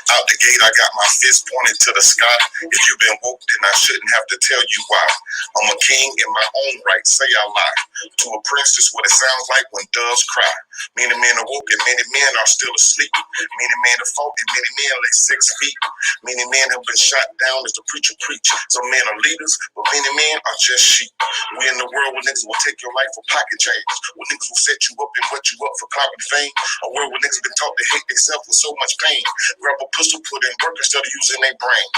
Out the gate, I got my fist pointed to the sky. If you've been woke, then I shouldn't have to tell you why. I'm a king in my own right, say I lie. To a princess, what it sounds like when doves cry. Many men are woke and many men are still asleep. Many men are fought and many men lay 6 feet. Many men have been shot down as the preacher preach. Some men are leaders, but many men are just sheep. We in the world where niggas will take your life for pocket change. Where niggas will set you up and wet you up for clout and fame. A world where niggas been taught to hate themselves with so much pain. Grab a pistol, put in work instead of using their brain.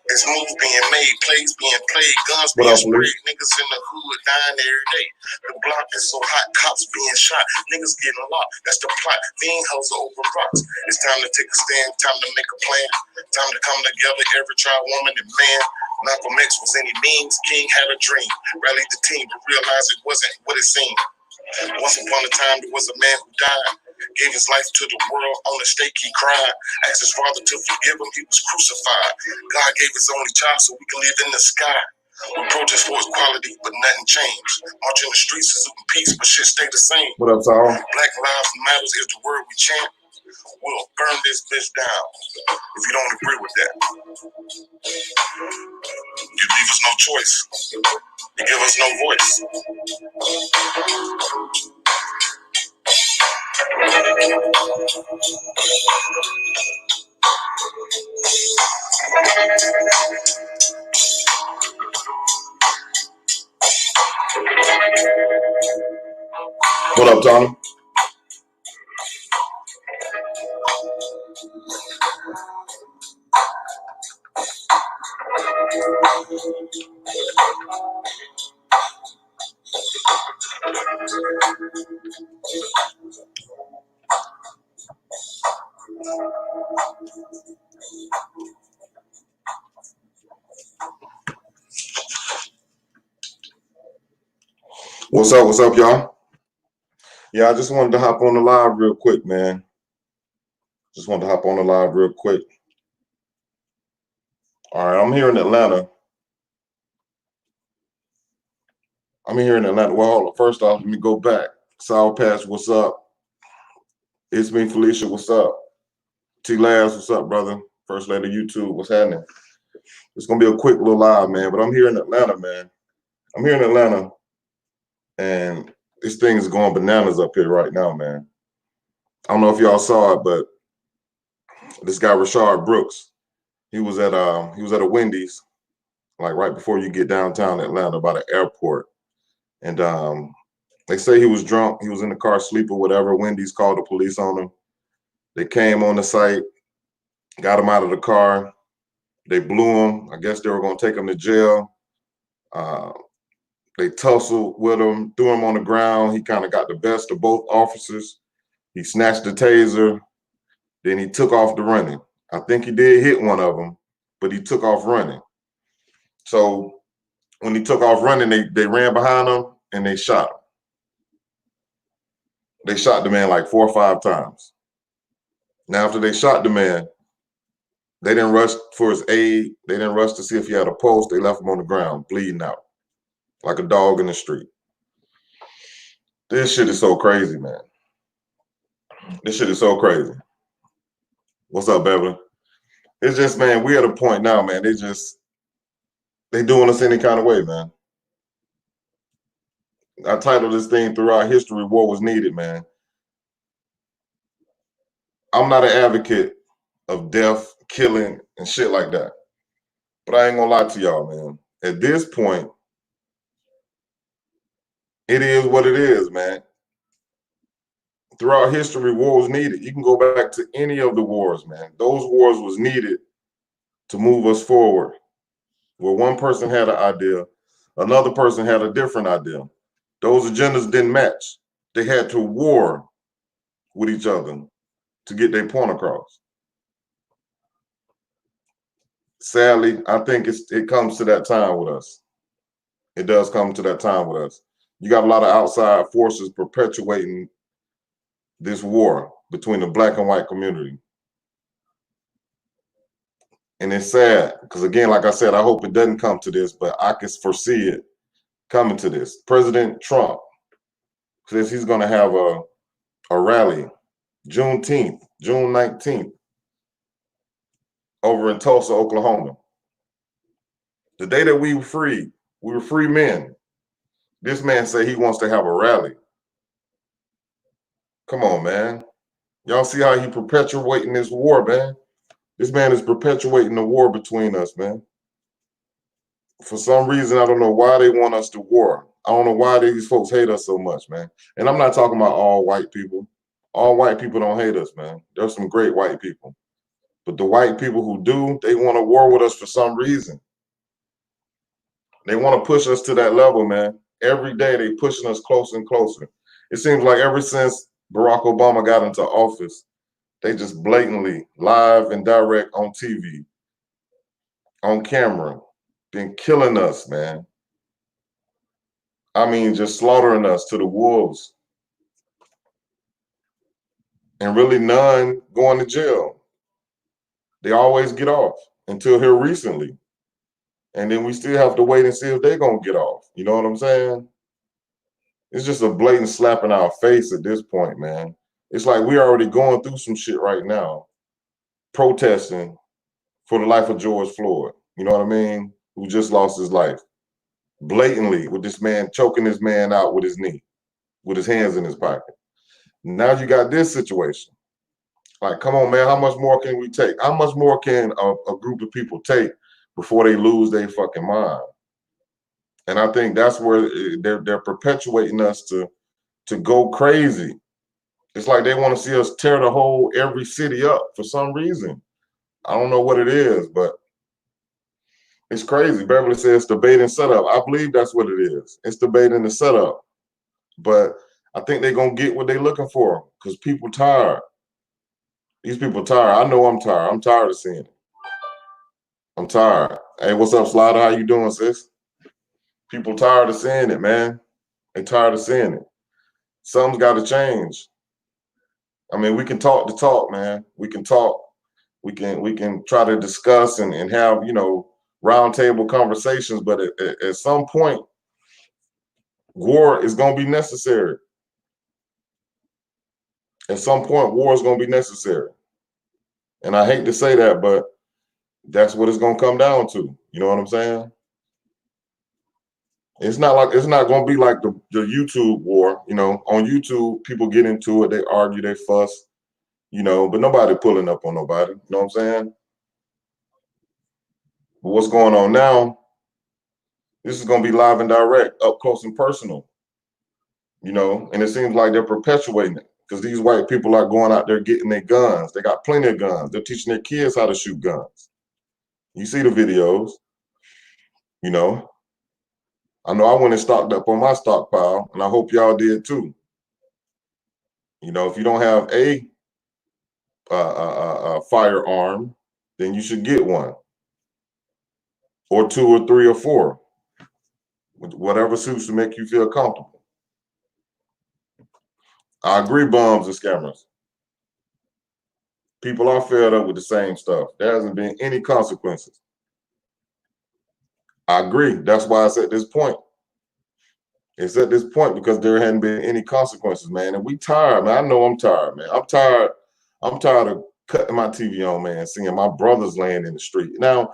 There's moves being made, plays being played, guns being sprayed, niggas in the hood dying every day. The block is so hot, cops being shot, niggas getting locked. That's the plot. Fiend hustle over rocks. It's time to take a stand, time to make a plan, time to come together, every child, woman, and man. Malcolm X was any means, King had a dream. Rallied the team, but realized it wasn't what it seemed. Once upon a time, there was a man who died. Gave his life to the world, on the stake he cried. Asked his father to forgive him, he was crucified. God gave his only child so we can live in the sky. We protest for equality, but nothing changed. Marching the streets is in peace, but shit stay the same. What up, Saul? Black Lives Matters is the word we chant. We'll burn this bitch down if you don't agree with that. You leave us no choice. You give us no voice. What up, Tony? What's up, y'all? Yeah, I just wanted to hop on the live real quick, man. Just wanted to hop on the live real quick. All right, I'm here in Atlanta. Well, hold on. First off, let me go back. Sour Patch, what's up? It's me, Felicia, what's up? T-Labs, what's up, brother? First lady YouTube, what's happening? It's going to be a quick little live, man, but I'm here in Atlanta, man. I'm here in Atlanta, and this thing is going bananas up here right now, man. I don't know if y'all saw it, but this guy, Rashard Brooks, he was at a Wendy's, like right before you get downtown Atlanta by the airport. And they say he was drunk. He was in the car asleep or whatever. Wendy's called the police on him. They came on the site, got him out of the car. They blew him. I guess they were going to take him to jail. They tussled with him, threw him on the ground. He kind of got the best of both officers. He snatched the taser. Then he took off the running. I think he did hit one of them, but he took off running. So when he took off running, they ran behind him and they shot him. They shot the man like 4 or 5 times. Now, after they shot the man, they didn't rush for his aid. They didn't rush to see if he had a pulse. They left him on the ground, bleeding out, like a dog in the street. This shit is so crazy, man. This shit is so crazy. What's up, Beverly? It's just, man, we at a point now, man. They doing us any kind of way, man. I titled this thing Throughout History, War Was Needed, man. I'm not an advocate of death, killing, and shit like that. But I ain't gonna lie to y'all, man. At this point, it is what it is, man. Throughout history, war was needed. You can go back to any of the wars, man. Those wars was needed to move us forward. Where one person had an idea, another person had a different idea. Those agendas didn't match. They had to war with each other to get their point across. Sadly, I think it comes to that time with us. It does come to that time with us. You got a lot of outside forces perpetuating this war between the black and white community. And it's sad because, again, like I said, I hope it doesn't come to this, but I can foresee it coming to this. President Trump says he's going to have a rally June 19th, over in Tulsa, Oklahoma. The day that we were free men. This man said he wants to have a rally. Come on, man. Y'all see how he perpetuating this war, man? This man is perpetuating the war between us, man. For some reason, I don't know why they want us to war. I don't know why these folks hate us so much, man. And I'm not talking about all white people. All white people don't hate us, man. There's some great white people. But the white people who do, they want to war with us for some reason. They want to push us to that level, man. Every day they pushing us closer and closer. It seems like ever since Barack Obama got into office, they just blatantly, live and direct on TV, on camera, been killing us, man. I mean, just slaughtering us to the wolves. And really none going to jail. They always get off until here recently. And then we still have to wait and see if they're going to get off. You know what I'm saying? It's just a blatant slap in our face at this point, man. It's like we're already going through some shit right now, protesting for the life of George Floyd. You know what I mean? Who just lost his life. Blatantly, with this man choking this man out with his knee, with his hands in his pocket. Now you got this situation. Like, come on, man, how much more can we take? How much more can a group of people take before they lose their fucking mind? And I think that's where they're perpetuating us to go crazy. It's like they want to see us tear the whole every city up for some reason. I don't know what it is, but it's crazy. Beverly says debate and setup. I believe that's what it is. It's debate and the setup. But I think they're going to get what they're looking for because people tired. These people tired. I know I'm tired. I'm tired of seeing it. I'm tired. Hey, what's up, Slider? How you doing, sis? People tired of seeing it, man. They tired of seeing it. Something's got to change. I mean, we can talk the talk, man. We can talk. We can try to discuss and have, you know, roundtable conversations. But at some point, war is going to be necessary. At some point, war is going to be necessary. And I hate to say that, but that's what it's going to come down to. You know what I'm saying? It's not going to be like the YouTube war. You know, on YouTube, people get into it, they argue, they fuss, you know, but nobody pulling up on nobody. You know what I'm saying? But what's going on now, this is going to be live and direct, up close and personal, you know, and it seems like they're perpetuating it because these white people are going out there getting their guns. They got plenty of guns. They're teaching their kids how to shoot guns. You see the videos, you know. I know I went and stocked up on my stockpile, and I hope y'all did too. You know, if you don't have a firearm, then you should get one, or 2 or 3 or 4. whatever suits to make you feel comfortable. I agree, bums and scammers. People are fed up with the same stuff. There hasn't been any consequences. I agree. That's why it's at this point. It's at this point because there hadn't been any consequences, man. And we tired, man. I know I'm tired, man. I'm tired. I'm tired of cutting my TV on, man, seeing my brothers laying in the street. Now,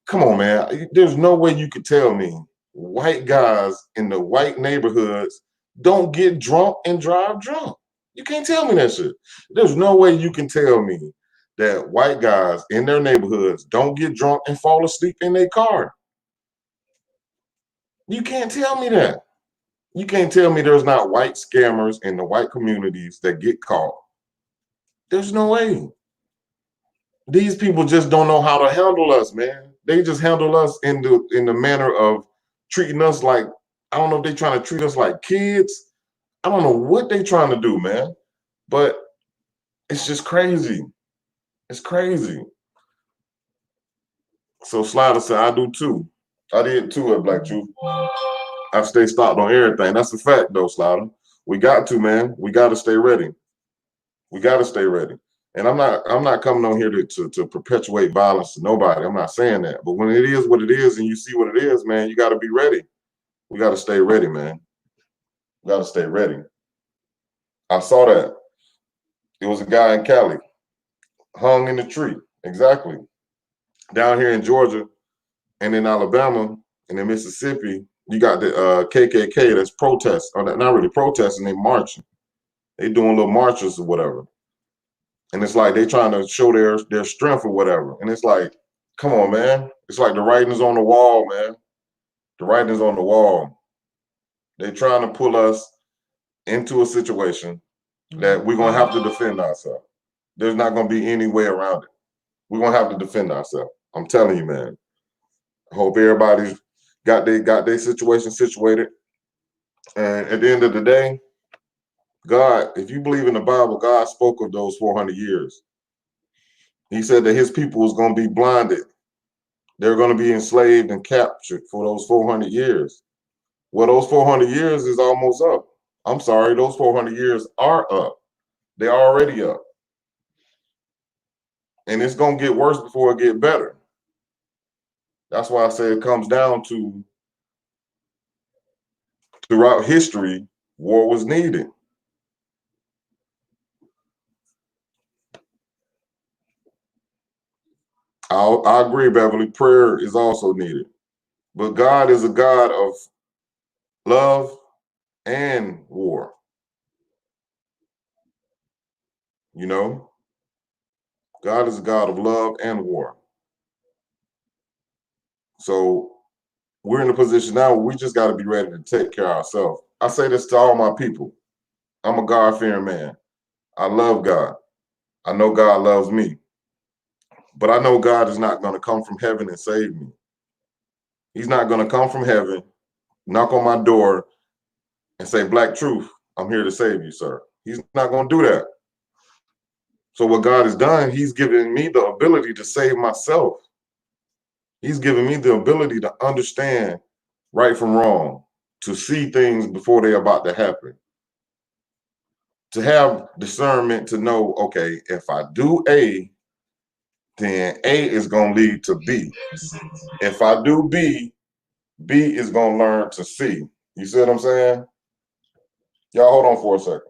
come on, man. There's no way you could tell me white guys in the white neighborhoods don't get drunk and drive drunk. You can't tell me that shit. There's no way you can tell me that white guys in their neighborhoods don't get drunk and fall asleep in their car. You can't tell me that. You can't tell me there's not white scammers in the white communities that get caught. There's no way. These people just don't know how to handle us, man. They just handle us in the manner of treating us like, I don't know if they're trying to treat us like kids. I don't know what they're trying to do, man. But it's just crazy. It's crazy. So Slider said, I do too. I did too at Black Truth. I stay stocked on everything. That's a fact though, Slider. We got to, man. We got to stay ready. We got to stay ready. And I'm not coming on here to perpetuate violence to nobody. I'm not saying that. But when it is what it is and you see what it is, man, you got to be ready. We got to stay ready, man. We got to stay ready. I saw that. It was a guy in Cali hung in the tree. Exactly. Down here in Georgia and in Alabama and in Mississippi, you got the KKK that's protest, or not really protesting, they marching. They doing little marches or whatever. And it's like they trying to show their strength or whatever. And it's like, come on, man. It's like the writing's on the wall, man. The writing's on the wall. They're trying to pull us into a situation that we're going to have to defend ourselves. There's not going to be any way around it. We're going to have to defend ourselves. I'm telling you, man. I hope everybody's got their situation situated. And at the end of the day, God, if you believe in the Bible, God spoke of those 400 years. He said that his people was going to be blinded. They're going to be enslaved and captured for those 400 years. Well, those 400 years is almost up. I'm sorry, those 400 years are up. They're already up. And it's going to get worse before it get better. That's why I say it comes down to, throughout history, war was needed. I agree, Beverly. Prayer is also needed. But God is a God of love and war. You know? God is a God of love and war. So we're in a position now where we just got to be ready to take care of ourselves. I say this to all my people. I'm a God-fearing man. I love God. I know God loves me. But I know God is not going to come from heaven and save me. He's not going to come from heaven, knock on my door, and say, Black Truth, I'm here to save you, sir. He's not going to do that. So what God has done, he's given me the ability to save myself. He's given me the ability to understand right from wrong, to see things before they're about to happen, to have discernment to know, okay, if I do A, then A is going to lead to B. If I do B, B is going to learn to C. You see what I'm saying? Y'all hold on for a second.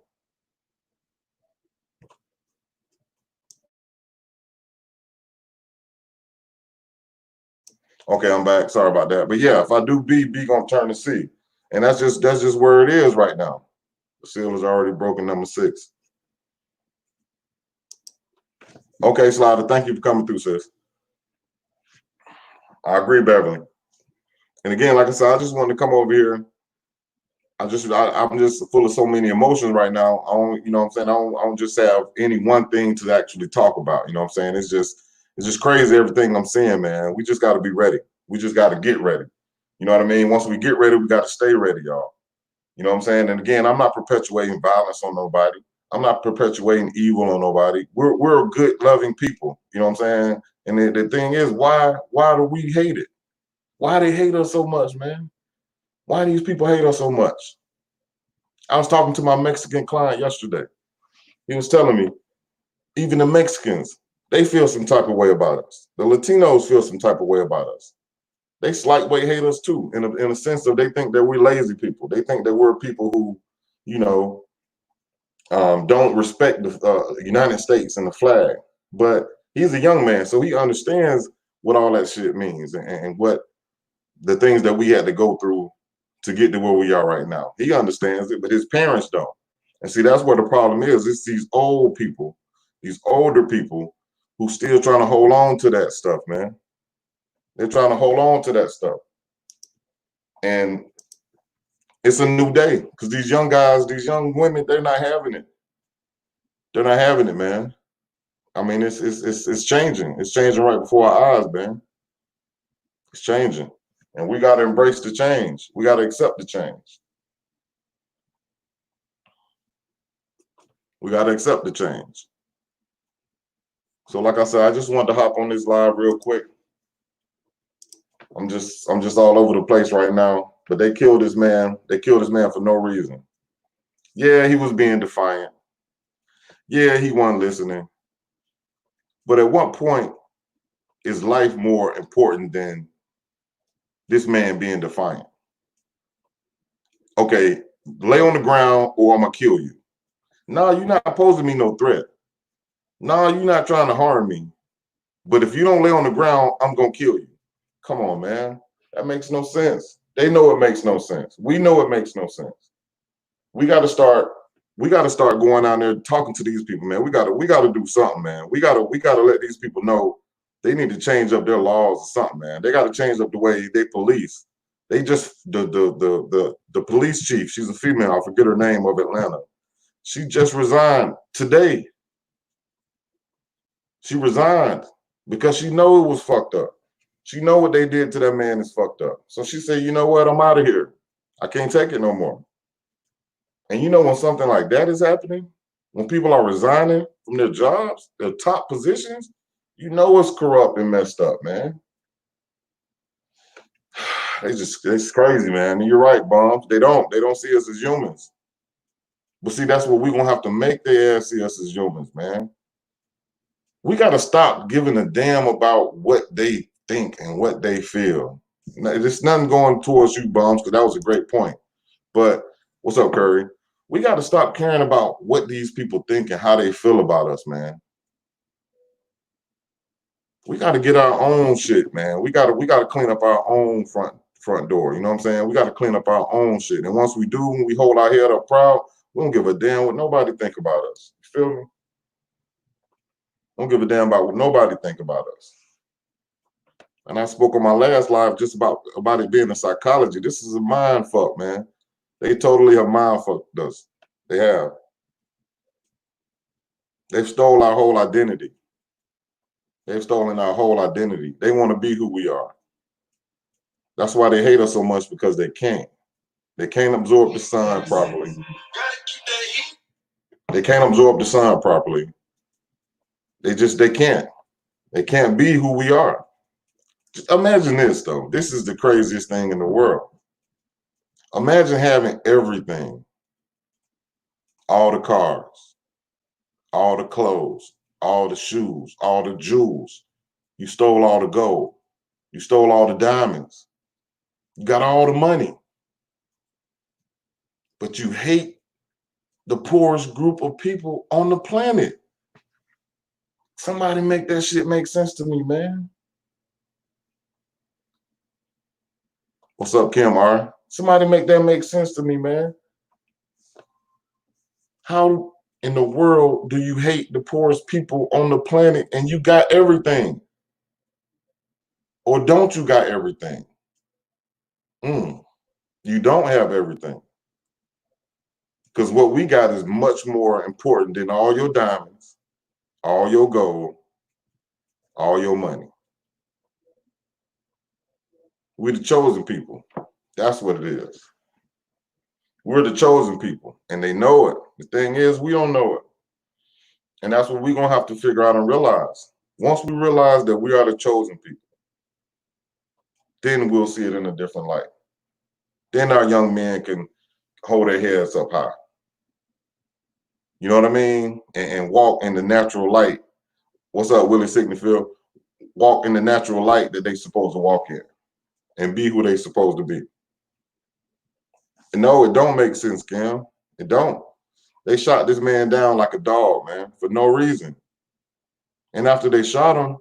Okay, I'm back. Sorry about that. But yeah, if I do B, B going to turn to C. And that's just where it is right now. The seal is already broken, number 6. Okay, Slider, thank you for coming through, sis. I agree, Beverly. And again, like I said, I just wanted to come over here. I'm just full of so many emotions right now. I don't, you know what I'm saying? I don't just have any one thing to actually talk about. You know what I'm saying? It's just crazy everything I'm seeing, man. We just got to be ready. We just got to get ready. You know what I mean? Once we get ready, we got to stay ready, y'all. You know what I'm saying? And again, I'm not perpetuating violence on nobody. I'm not perpetuating evil on nobody. We're good, loving people. You know what I'm saying? And the thing is, why do we hate it? Why they hate us so much, man? Why do these people hate us so much? I was talking to my Mexican client yesterday. He was telling me, even the Mexicans, they feel some type of way about us. The Latinos feel some type of way about us. They slightweight hate us too, in a sense of they think that we're lazy people. They think that we're people who, you know, don't respect the United States and the flag. But he's a young man, so he understands what all that shit means and what the things that we had to go through to get to where we are right now. He understands it, but his parents don't. And see, that's where the problem is. It's these old people, these older people who still trying to hold on to that stuff, man. They're trying to hold on to that stuff. And it's a new day because these young guys, these young women, they're not having it. They're not having it, man. I mean, it's changing. It's changing right before our eyes, man. It's changing. And we got to embrace the change. We got to accept the change. We got to accept the change. So like I said, I just wanted to hop on this live real quick. I'm just all over the place right now. But they killed this man. They killed this man for no reason. Yeah, he was being defiant. Yeah, he wasn't listening. But at what point is life more important than this man being defiant? Okay, lay on the ground or I'm gonna kill you. No, you're not posing me no threat. No, you're not trying to harm me. But if you don't lay on the ground, I'm gonna kill you. Come on, man. That makes no sense. They know it makes no sense. We know it makes no sense. We gotta start going out there talking to these people, man. We gotta do something, man. We gotta let these people know they need to change up their laws or something, man. They gotta change up the way they police. They just the police chief, she's a female, I forget her name, of Atlanta. She just resigned today. She resigned because she know it was fucked up. She know what they did to that man is fucked up. So she said, you know what, I'm out of here. I can't take it no more. And you know when something like that is happening, when people are resigning from their jobs, their top positions, you know it's corrupt and messed up, man. It's crazy, man. And you're right, Bombs. They don't see us as humans. But see, that's what we're gonna have to make their ass see us as humans, man. We gotta stop giving a damn about what they think and what they feel. There's nothing going towards you, Bombs, because that was a great point. But what's up, Curry? We got to stop caring about what these people think and how they feel about us, man. We got to get our own shit, man. We got to clean up our own front door. You know what I'm saying? We got to clean up our own shit. And once we do, when we hold our head up proud, we don't give a damn what nobody think about us. You feel me? Don't give a damn about what nobody think about us. And I spoke on my last live just about it being a psychology. This is a mind fuck, man. They totally have mind fucked us. They have. They've stole our whole identity. They've stolen our whole identity. They want to be who we are. That's why they hate us so much, because they can't. They can't absorb the sun properly. They can't absorb the sun properly. They can't. They can't be who we are. Just imagine this, though. This is the craziest thing in the world. Imagine having everything. All the cars, all the clothes, all the shoes, all the jewels. You stole all the gold. You stole all the diamonds. You got all the money. But you hate the poorest group of people on the planet. Somebody make that shit make sense to me, man. What's up, Kim R? Somebody make that make sense to me, man. How in the world do you hate the poorest people on the planet and you got everything? Or don't you got everything? You don't have everything. Because what we got is much more important than all your diamonds, all your gold, all your money. We're the chosen people. That's what it is. We're the chosen people, and they know it. The thing is, we don't know it. And that's what we're going to have to figure out and realize. Once we realize that we are the chosen people, then we'll see it in a different light. then our young men can hold their heads up high. You know what I mean? And walk in the natural light. What's up, Willie Signifield? Walk in the natural light that they supposed to walk in and be who they supposed to be. And no, it don't make sense, Cam. It don't. They shot this man down like a dog, man, for no reason. And after they shot him,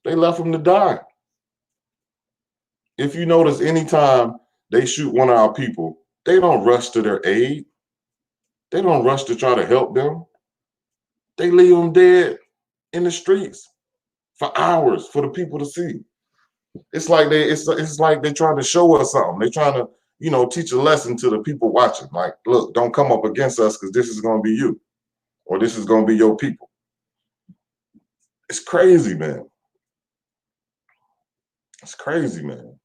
they left him to die. If you notice, anytime they shoot one of our people, they don't rush to their aid. They don't rush to try to help them. They leave them dead in the streets for hours for the people to see. It's like it's like they're trying to show us something. They're trying to, teach a lesson to the people watching. Like, look, don't come up against us because this is going to be you, or this is going to be your people. It's crazy, man. It's crazy, man.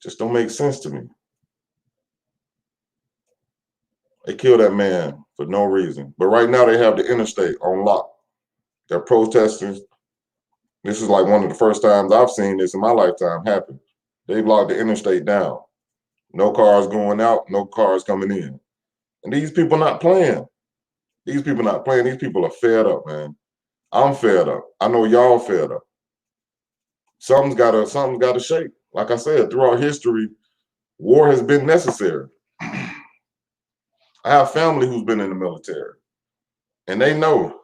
Just don't make sense to me. They killed that man for no reason. But right now they have the interstate on lock. They're protesters. This is like one of the first times I've seen this in my lifetime happen. They've locked the interstate down. No cars going out, no cars coming in. And these people not playing. These people not playing. These people are fed up, man. I'm fed up. I know y'all fed up. Something's gotta shake. Like I said, throughout history, war has been necessary. I have family who's been in the military, and they know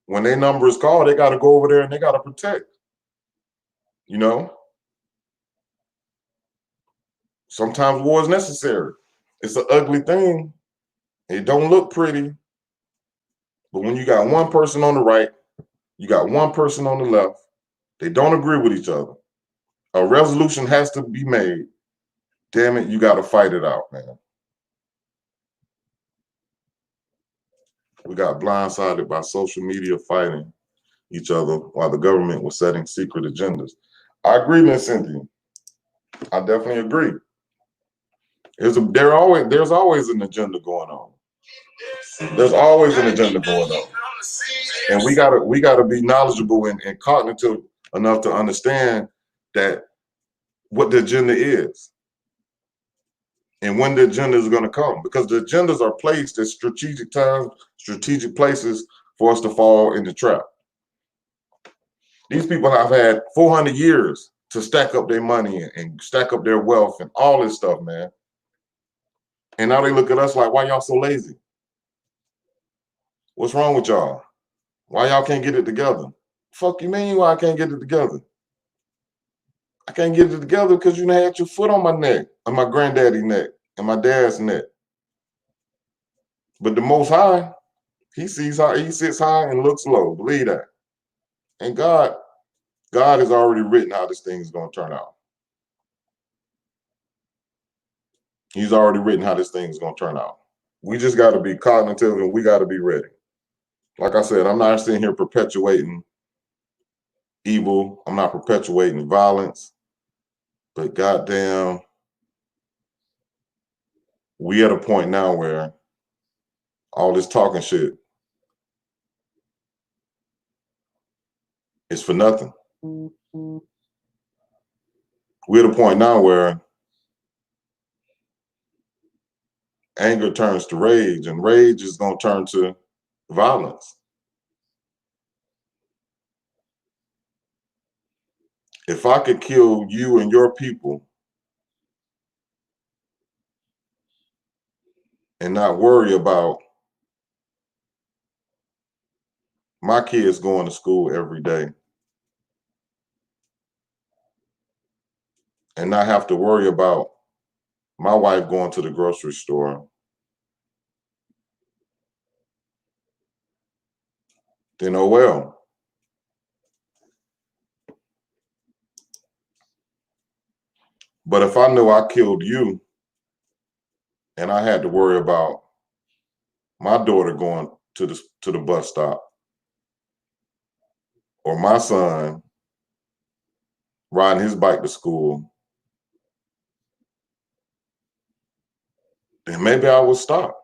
when their number is called, they got to go over there and they got to protect. Sometimes war is necessary. It's an ugly thing. It don't look pretty. But when you got one person on the right, you got one person on the left, they don't agree with each other. A resolution has to be made. Damn it, you got to fight it out, man. We got blindsided by social media fighting each other while the government was setting secret agendas. I agree, Miss Cynthia. I definitely agree. There's always an agenda going on. There's always an agenda going on. And we gotta be knowledgeable and cognitive enough to understand that what the agenda is and when the agenda is going to come, because the agendas are placed at strategic times, strategic places for us to fall in the trap. These people have had 400 years to stack up their money and stack up their wealth and all this stuff, man. And now they look at us like, why y'all so lazy? What's wrong with y'all? Why y'all can't get it together? Fuck you mean why I can't get it together? I can't get it together because you had your foot on my neck, on my granddaddy's neck, and my dad's neck. But the Most High, he sees how he sits high and looks low. Believe that. And God has already written how this thing is going to turn out. He's already written how this thing is going to turn out. We just got to be cognitive and we got to be ready. Like I said, I'm not sitting here perpetuating evil. I'm not perpetuating violence. But goddamn, we at a point now where all this talking shit is for nothing. We're at a point now where anger turns to rage, and rage is going to turn to violence. If I could kill you and your people and not worry about my kids going to school every day and not have to worry about my wife going to the grocery store, then oh well. But if I knew I killed you and I had to worry about my daughter going to the bus stop or my son riding his bike to school, then maybe I would stop.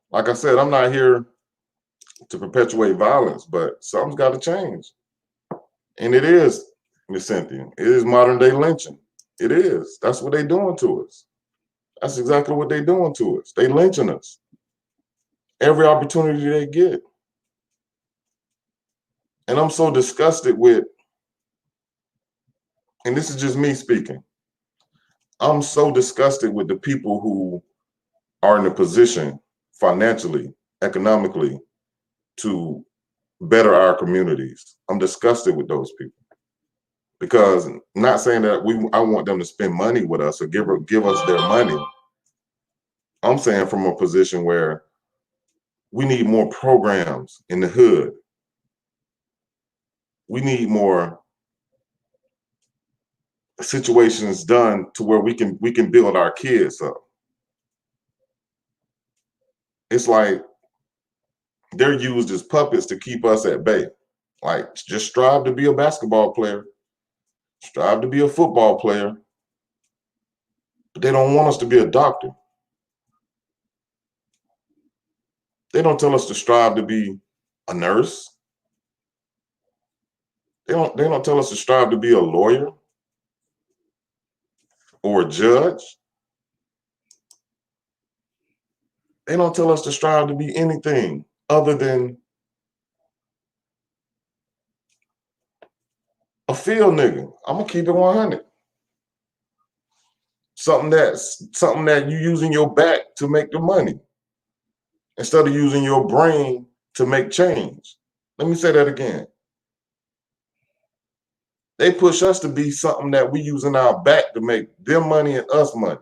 Like I said, I'm not here to perpetuate violence, but something's got to change. And it is, Miss Cynthia, it is modern day lynching. It is. That's what they're doing to us. That's exactly what they're doing to us. They lynching us every opportunity they get. And I'm so disgusted with, and this is just me speaking, I'm so disgusted with the people who are in a position financially, economically, to better our communities. I'm disgusted with those people. Because not saying that I want them to spend money with us or give us their money. I'm saying from a position where we need more programs in the hood. We need more situations done to where we can build our kids up. It's like they're used as puppets to keep us at bay. Like, just strive to be a basketball player, strive to be a football player, but they don't want us to be a doctor. They don't tell us to strive to be a nurse. They don't tell us to strive to be a lawyer or a judge. They don't tell us to strive to be anything other than a field nigga. I'm gonna keep it 100. Something that you using your back to make the money instead of using your brain to make change. Let me say that again. They push us to be something that we using our back to make them money and us money,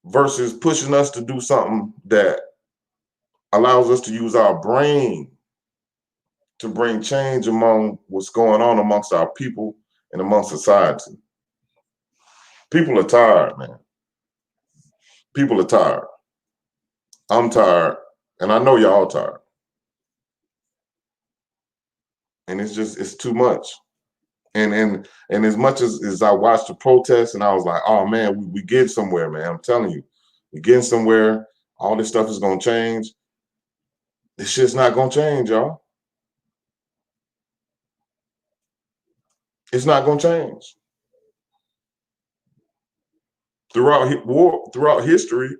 versus pushing us to do something that allows us to use our brain to bring change among what's going on amongst our people and amongst society. People are tired, man. People are tired. I'm tired, and I know y'all tired. And it's too much. And as much as I watched the protests and I was like, oh man, we get somewhere, man. I'm telling you, we getting somewhere. All this stuff is gonna change. This shit's not gonna change, y'all. It's not gonna change. Throughout history,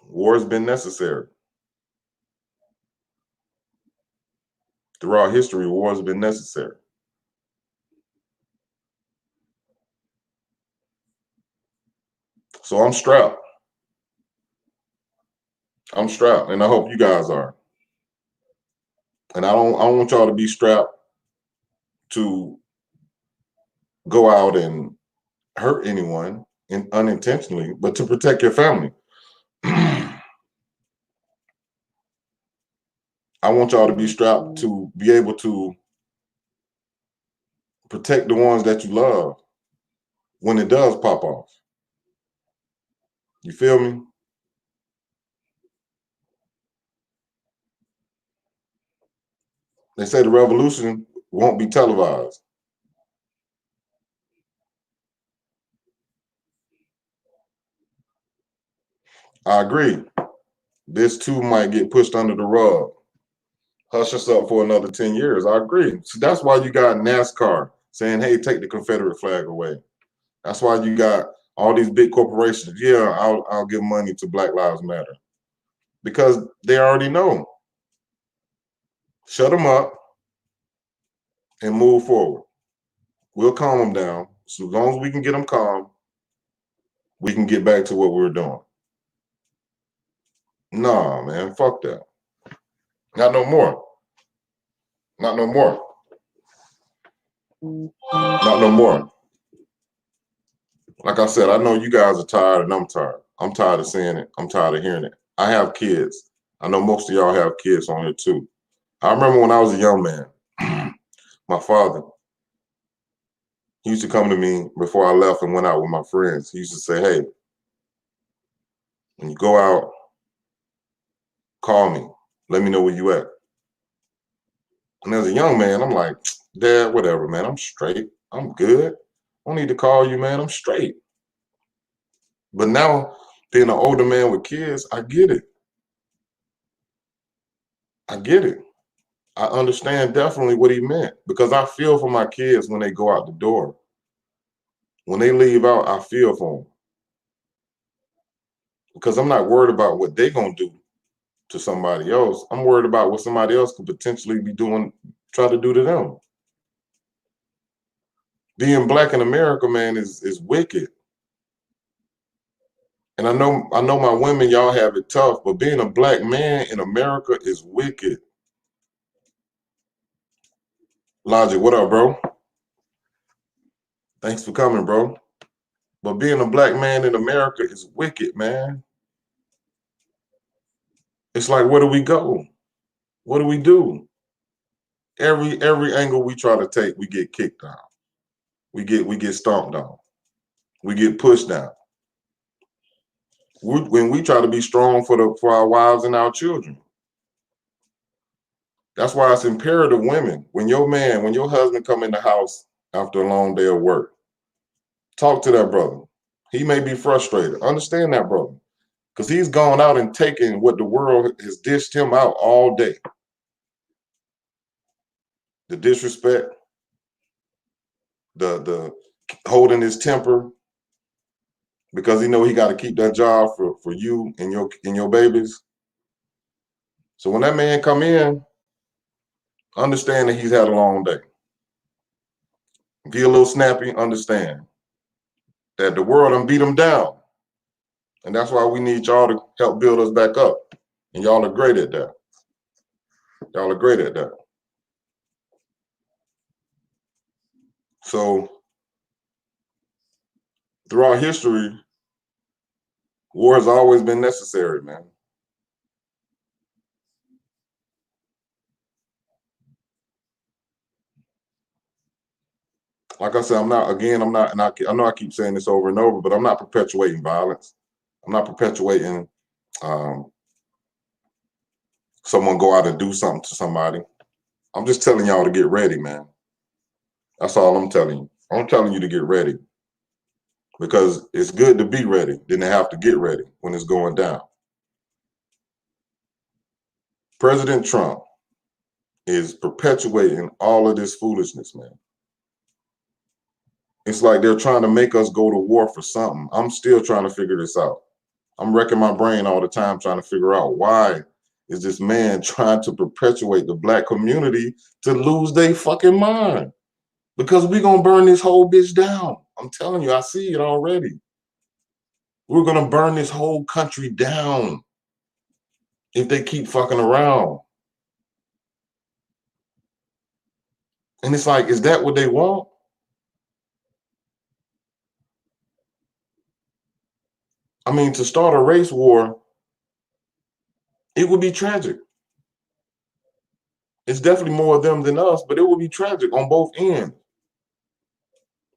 war has been necessary. Throughout history, war has been necessary. So I'm strapped. I'm strapped, and I hope you guys are. And I don't want y'all to be strapped to go out and hurt anyone unintentionally, but to protect your family. I want y'all to be strapped to be able to protect the ones that you love when it does pop off. You feel me? They say the revolution won't be televised. I agree. This too might get pushed under the rug. Hush us up for another 10 years. I agree. So that's why you got NASCAR saying, hey, take the Confederate flag away. That's why you got all these big corporations. Yeah, I'll give money to Black Lives Matter. Because they already know. Shut them up and move forward. We'll calm them down. So as long as we can get them calm, we can get back to what we're doing. Nah, man, fuck that. Not no more. Not no more. Not no more. Like I said, I know you guys are tired and I'm tired. I'm tired of seeing it. I'm tired of hearing it. I have kids. I know most of y'all have kids on here too. I remember when I was a young man, my father, he used to come to me before I left and went out with my friends. He used to say, hey, when you go out, call me. Let me know where you at. And as a young man, I'm like, Dad, whatever, man. I'm straight. I'm good. I don't need to call you, man. I'm straight. But now, being an older man with kids, I get it. I get it. I understand definitely what he meant, because I feel for my kids when they go out the door. When they leave out, I feel for them, because I'm not worried about what they're going to do to somebody else. I'm worried about what somebody else could potentially be doing, try to do to them. Being black in America, man, is wicked. And I know my women, y'all have it tough, but being a black man in America is wicked. Logic, what up, bro? Thanks for coming, bro. But being a black man in America is wicked, man. It's like, where do we go? What do we do? Every angle we try to take, we get kicked down. We get stomped down. We get pushed down. When we try to be strong for our wives and our children. That's why it's imperative, women, when your husband come in the house after a long day of work, talk to that brother. He may be frustrated. Understand that brother, because he's gone out and taken what the world has dished him out all day. The disrespect, the holding his temper, because he know he got to keep that job for you and your babies. So when that man come in, understand that he's had a long day. If he a little snappy, understand that the world done beat him down. And that's why we need y'all to help build us back up. And y'all are great at that. Y'all are great at that. So throughout history, war has always been necessary, man. Like I said, I'm not, and I know I keep saying this over and over, but I'm not perpetuating violence. I'm not perpetuating someone go out and do something to somebody. I'm just telling y'all to get ready, man. That's all I'm telling you. I'm telling you to get ready, because it's good to be ready than to have to get ready when it's going down. President Trump is perpetuating all of this foolishness, man. It's like they're trying to make us go to war for something. I'm still trying to figure this out. I'm wrecking my brain all the time trying to figure out, why is this man trying to perpetuate the black community to lose their fucking mind? Because we're going to burn this whole bitch down. I'm telling you, I see it already. We're going to burn this whole country down if they keep fucking around. And it's like, is that what they want? I mean, to start a race war, it would be tragic. It's definitely more of them than us, but it would be tragic on both ends.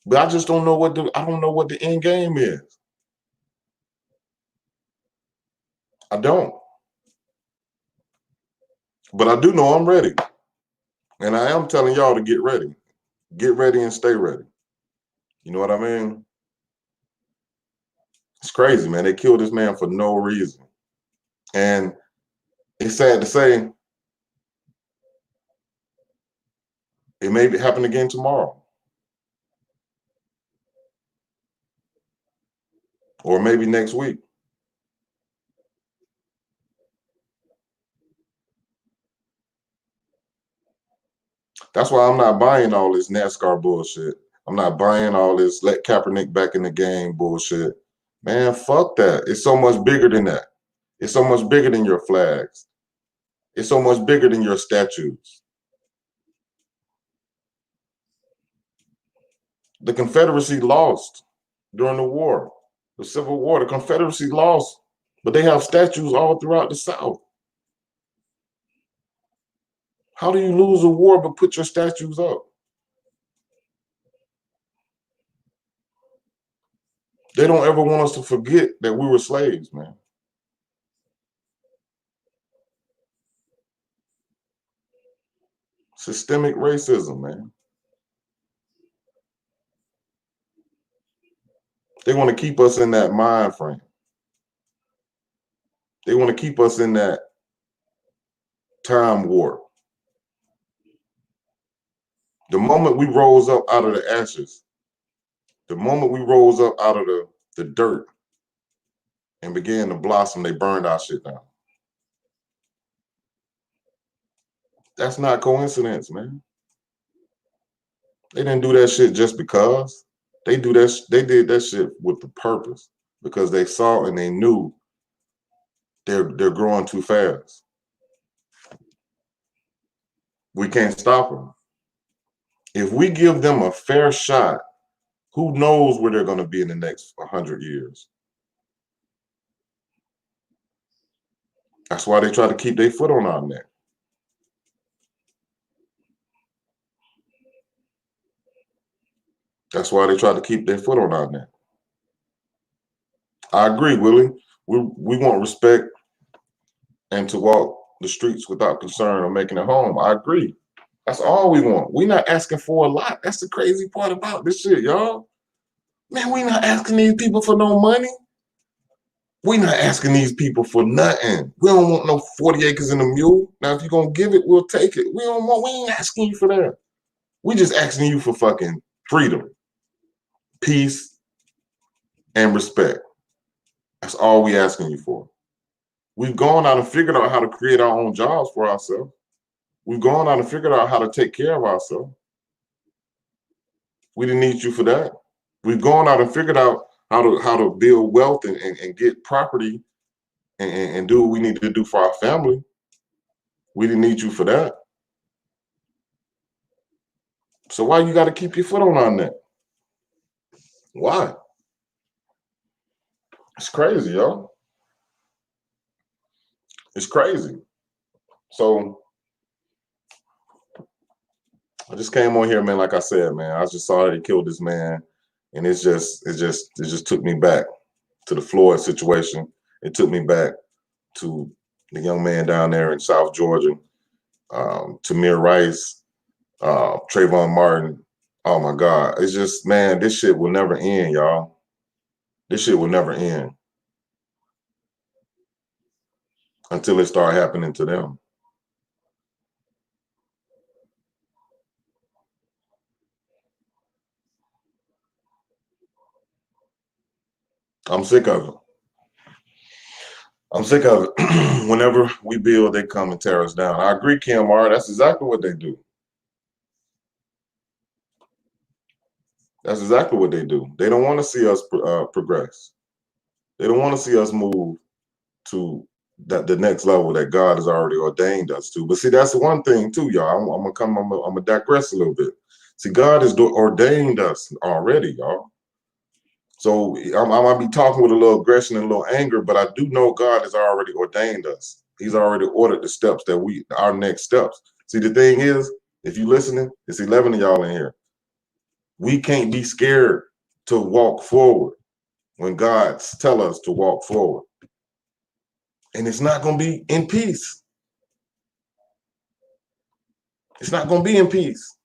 But I just don't know I don't know what the end game is. I don't. But I do know I'm ready. And I am telling y'all to get ready. Get ready and stay ready. You know what I mean? It's crazy, man. They killed this man for no reason. And it's sad to say, it may happen again tomorrow. Or maybe next week. That's why I'm not buying all this NASCAR bullshit. I'm not buying all this let Kaepernick back in the game bullshit. Man, fuck that. It's so much bigger than that. It's so much bigger than your flags. It's so much bigger than your statues. The Confederacy lost during the war, the Civil War. The Confederacy lost, but they have statues all throughout the South. How do you lose a war but put your statues up? They don't ever want us to forget that we were slaves, man. Systemic racism, man. They want to keep us in that mind frame. They want to keep us in that time warp. The moment we rose up out of the ashes, the moment we rose up out of the dirt and began to blossom, they burned our shit down. That's not coincidence, man. They didn't do that shit just because. They did that shit with the purpose, because they saw and they knew they're growing too fast. We can't stop them. If we give them a fair shot, who knows where they're going to be in the next 100 years? That's why they try to keep their foot on our neck. That's why they try to keep their foot on our neck. I agree, Willie. We want respect and to walk the streets without concern or making it home. I agree. That's all we want. We're not asking for a lot. That's the crazy part about this shit, y'all. Man, we're not asking these people for no money. We're not asking these people for nothing. We don't want no 40 acres and a mule. Now, if you're going to give it, we'll take it. We ain't asking you for that. We just asking you for fucking freedom, peace, and respect. That's all we asking you for. We've gone out and figured out how to create our own jobs for ourselves. We've gone out and figured out how to take care of ourselves. We didn't need you for that. We've gone out and figured out how to build wealth and get property and do what we need to do for our family. We didn't need you for that. So why you got to keep your foot on our neck? Why? It's crazy, y'all. It's crazy. So I just came on here, man. Like I said, man, I just saw that he killed this man, and it just took me back to the Floyd situation. It took me back to the young man down there in South Georgia, Tamir Rice, Trayvon Martin. Oh my God. It's just, man, this shit will never end, y'all. This shit will never end until it start happening to them. I'm sick of it. I'm sick of it. Whenever we build, they come and tear us down. I agree, Kim R. That's exactly what they do. That's exactly what they do. They don't want to see us progress. They don't want to see us move to the next level that God has already ordained us to. But see, that's the one thing too, y'all. I'm gonna digress a little bit. See, God has ordained us already, y'all. So I might be talking with a little aggression and a little anger, but I do know God has already ordained us. He's already ordered the steps that our next steps. See, the thing is, if you're listening, it's 11 of y'all in here. We can't be scared to walk forward when God tells us to walk forward. And it's not going to be in peace. It's not going to be in peace.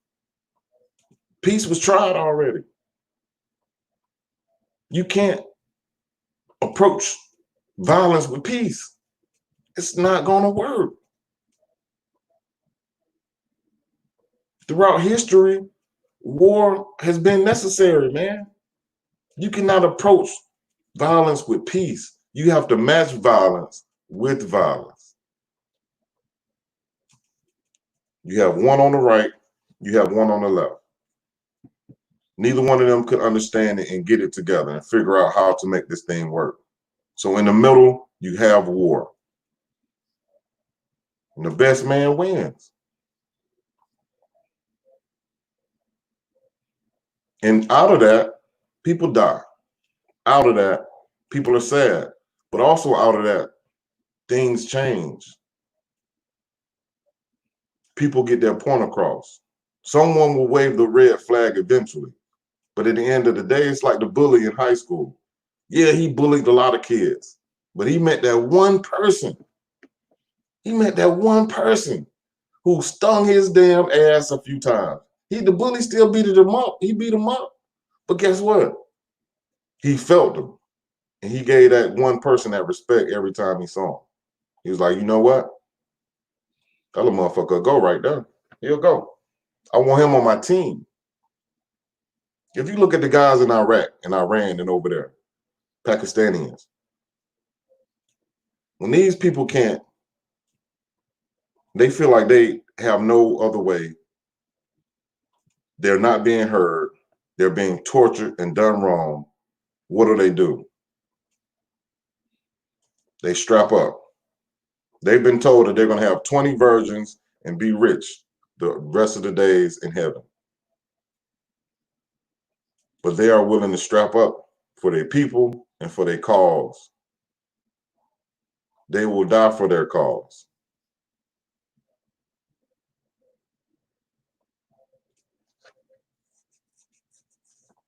Peace was tried already. You can't approach violence with peace. It's not going to work. Throughout history, war has been necessary, man. You cannot approach violence with peace. You have to match violence with violence. You have one on the right, you have one on the left. Neither one of them could understand it and get it together and figure out how to make this thing work. So in the middle, you have war. And the best man wins. And out of that, people die. Out of that, people are sad. But also out of that, things change. People get their point across. Someone will wave the red flag eventually. But at the end of the day, it's like the bully in high school. Yeah, he bullied a lot of kids, but he met that one person. He met that one person who stung his damn ass a few times. The bully still beat him up. He beat him up. But guess what? He felt him. And he gave that one person that respect every time he saw him. He was like, you know what? That little motherfucker go right there. He'll go. I want him on my team. If you look at the guys in Iraq and Iran and over there, Pakistanians, when these people can't, they feel like they have no other way. They're not being heard. They're being tortured and done wrong. What do? They strap up. They've been told that they're going to have 20 virgins and be rich the rest of the days in heaven. But they are willing to strap up for their people and for their cause. They will die for their cause.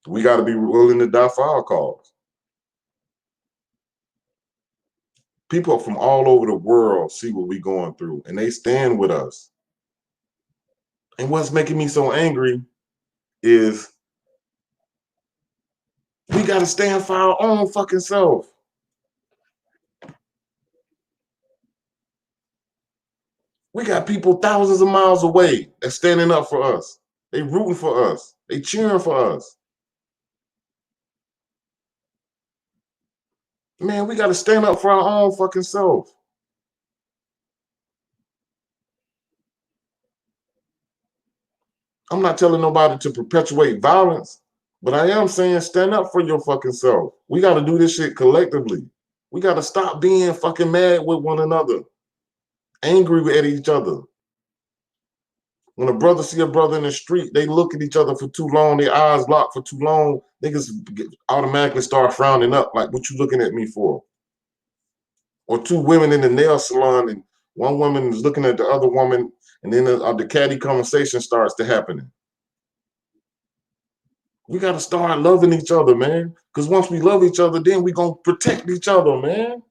We got to be willing to die for our cause. People from all over the world see what we're going through, and they stand with us. And what's making me so angry is we got to stand for our own fucking self. We got people thousands of miles away that's standing up for us. They rooting for us. They cheering for us. Man, we got to stand up for our own fucking self. I'm not telling nobody to perpetuate violence, but I am saying stand up for your fucking self. We got to do this shit collectively. We got to stop being fucking mad with one another, angry at each other. When a brother see a brother in the street, they look at each other for too long, their eyes locked for too long, niggas automatically start frowning up like, what you looking at me for? Or two women in the nail salon and one woman is looking at the other woman and then the catty conversation starts to happen. We got to start loving each other, man. Because once we love each other, then we going to protect each other, man.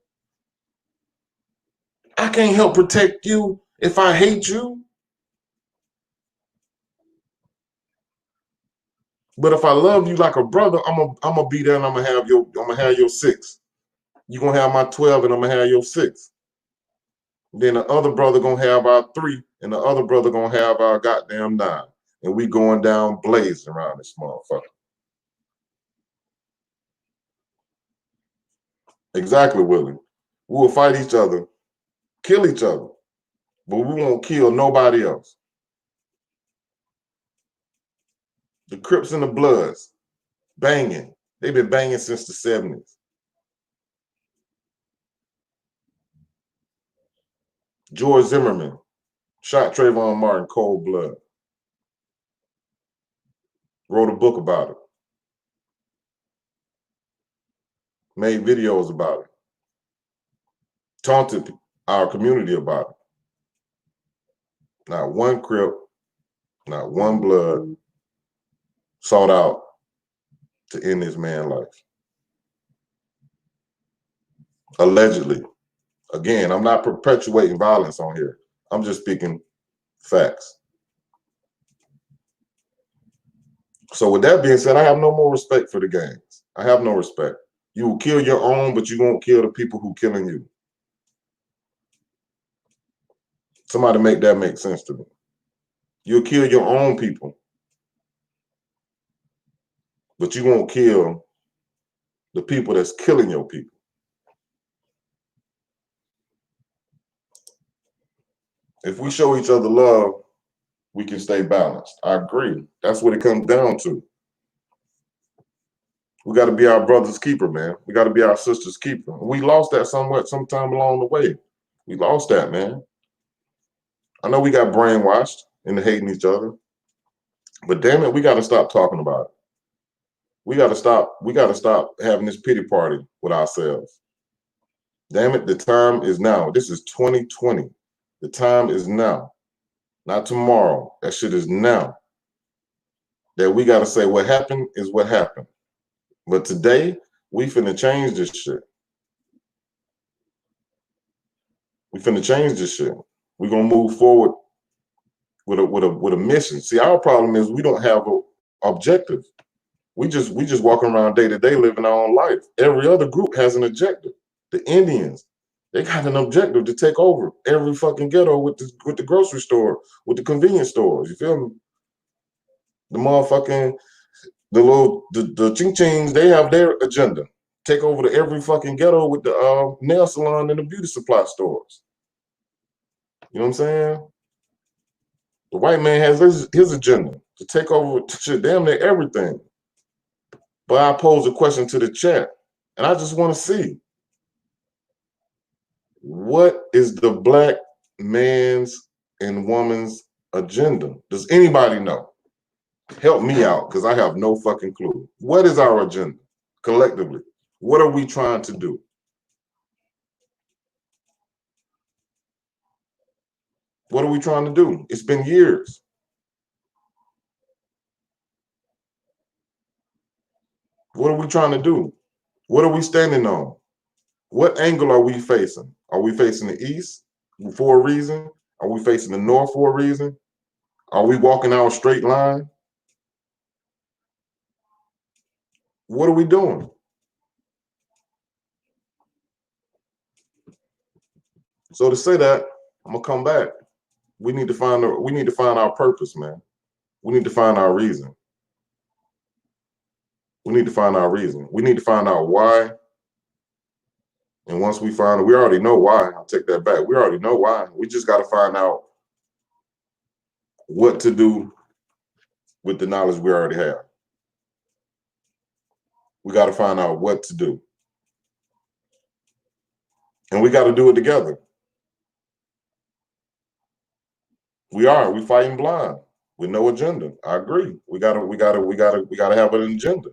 I can't help protect you if I hate you. But if I love you like a brother, I'm gonna be there and I'm gonna have your 6. You're gonna have my 12 and I'm gonna have your 6. Then the other brother gonna have our 3 and the other brother gonna have our goddamn 9. And we going down blazing around this motherfucker. Exactly, Willie. We will fight each other, kill each other, but we won't kill nobody else. The Crips and the Bloods, banging. They've been banging since the 70s. George Zimmerman shot Trayvon Martin cold blood. Wrote a book about it. Made videos about it. Taunted our community about it. Not one Crip, not one Blood sought out to end this man's life. Allegedly. Again, I'm not perpetuating violence on here. I'm just speaking facts. So with that being said, I have no more respect for the gangs. I have no respect. You will kill your own, but you won't kill the people who killing you. Somebody make that make sense to me. You'll kill your own people, but you won't kill the people that's killing your people. If we show each other love, we can stay balanced. I agree. That's what it comes down to. We got to be our brother's keeper, man. We got to be our sister's keeper. We lost that sometime along the way. We lost that, man. I know we got brainwashed into hating each other, but damn it, we got to stop talking about it. We got to stop having this pity party with ourselves. Damn it, the time is now. This is 2020. The time is now, not tomorrow. That shit is now. That we got to say what happened is what happened. But today, we finna change this shit. We finna change this shit. We're gonna move forward with a mission. See, our problem is we don't have an objective. We just walking around day to day living our own life. Every other group has an objective. The Indians, They got an objective to take over every fucking ghetto with the grocery store, with the convenience stores. You feel me? The motherfucking the ching chings, they have their agenda. Take over to every fucking ghetto with the nail salon and the beauty supply stores. You know what I'm saying? The white man has his agenda to take over shit, damn near everything. But I pose a question to the chat, and I just want to see, what is the black man's and woman's agenda? Does anybody know? Help me out, because I have no fucking clue. What is our agenda collectively? What are we trying to do? What are we trying to do? It's been years. What are we trying to do? What are we standing on? What angle are we facing? Are we facing the east for a reason? Are we facing the north for a reason? Are we walking our straight line? What are we doing? So to say that, I'm gonna come back. We need to find our purpose, man. We need to find our reason. We need to find our reason. We need to find out why. And once we find it, we already know why. I'll take that back. We already know why. We just got to find out what to do with the knowledge we already have. We got to find out what to do. And we got to do it together. We fighting blind with no agenda. I agree. We gotta have an agenda.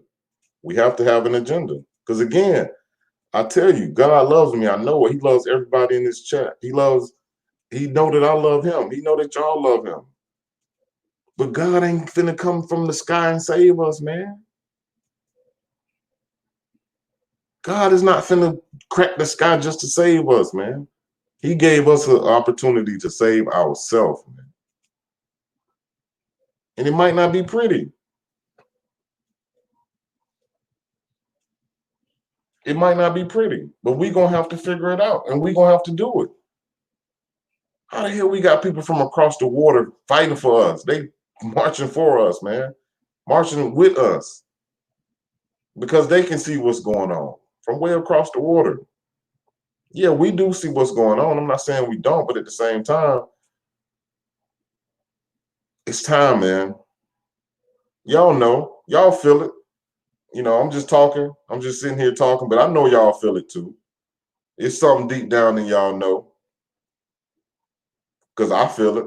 We have to have an agenda. Because again, I tell you, God loves me. I know it. He loves everybody in this chat. He know that I love him. He know that y'all love him. But God ain't finna come from the sky and save us, man. God is not finna crack the sky just to save us, man. He gave us an opportunity to save ourselves, man. And it might not be pretty. It might not be pretty, but we gonna have to figure it out, and we gonna have to do it. How the hell we got people from across the water fighting for us? They marching for us, man. Marching with us. Because they can see what's going on from way across the water. Yeah, we do see what's going on. I'm not saying we don't, but at the same time, it's time, man. Y'all know, y'all feel it. You know, I'm just talking. I'm just sitting here talking, but I know y'all feel it too. It's something deep down in y'all know. Because I feel it.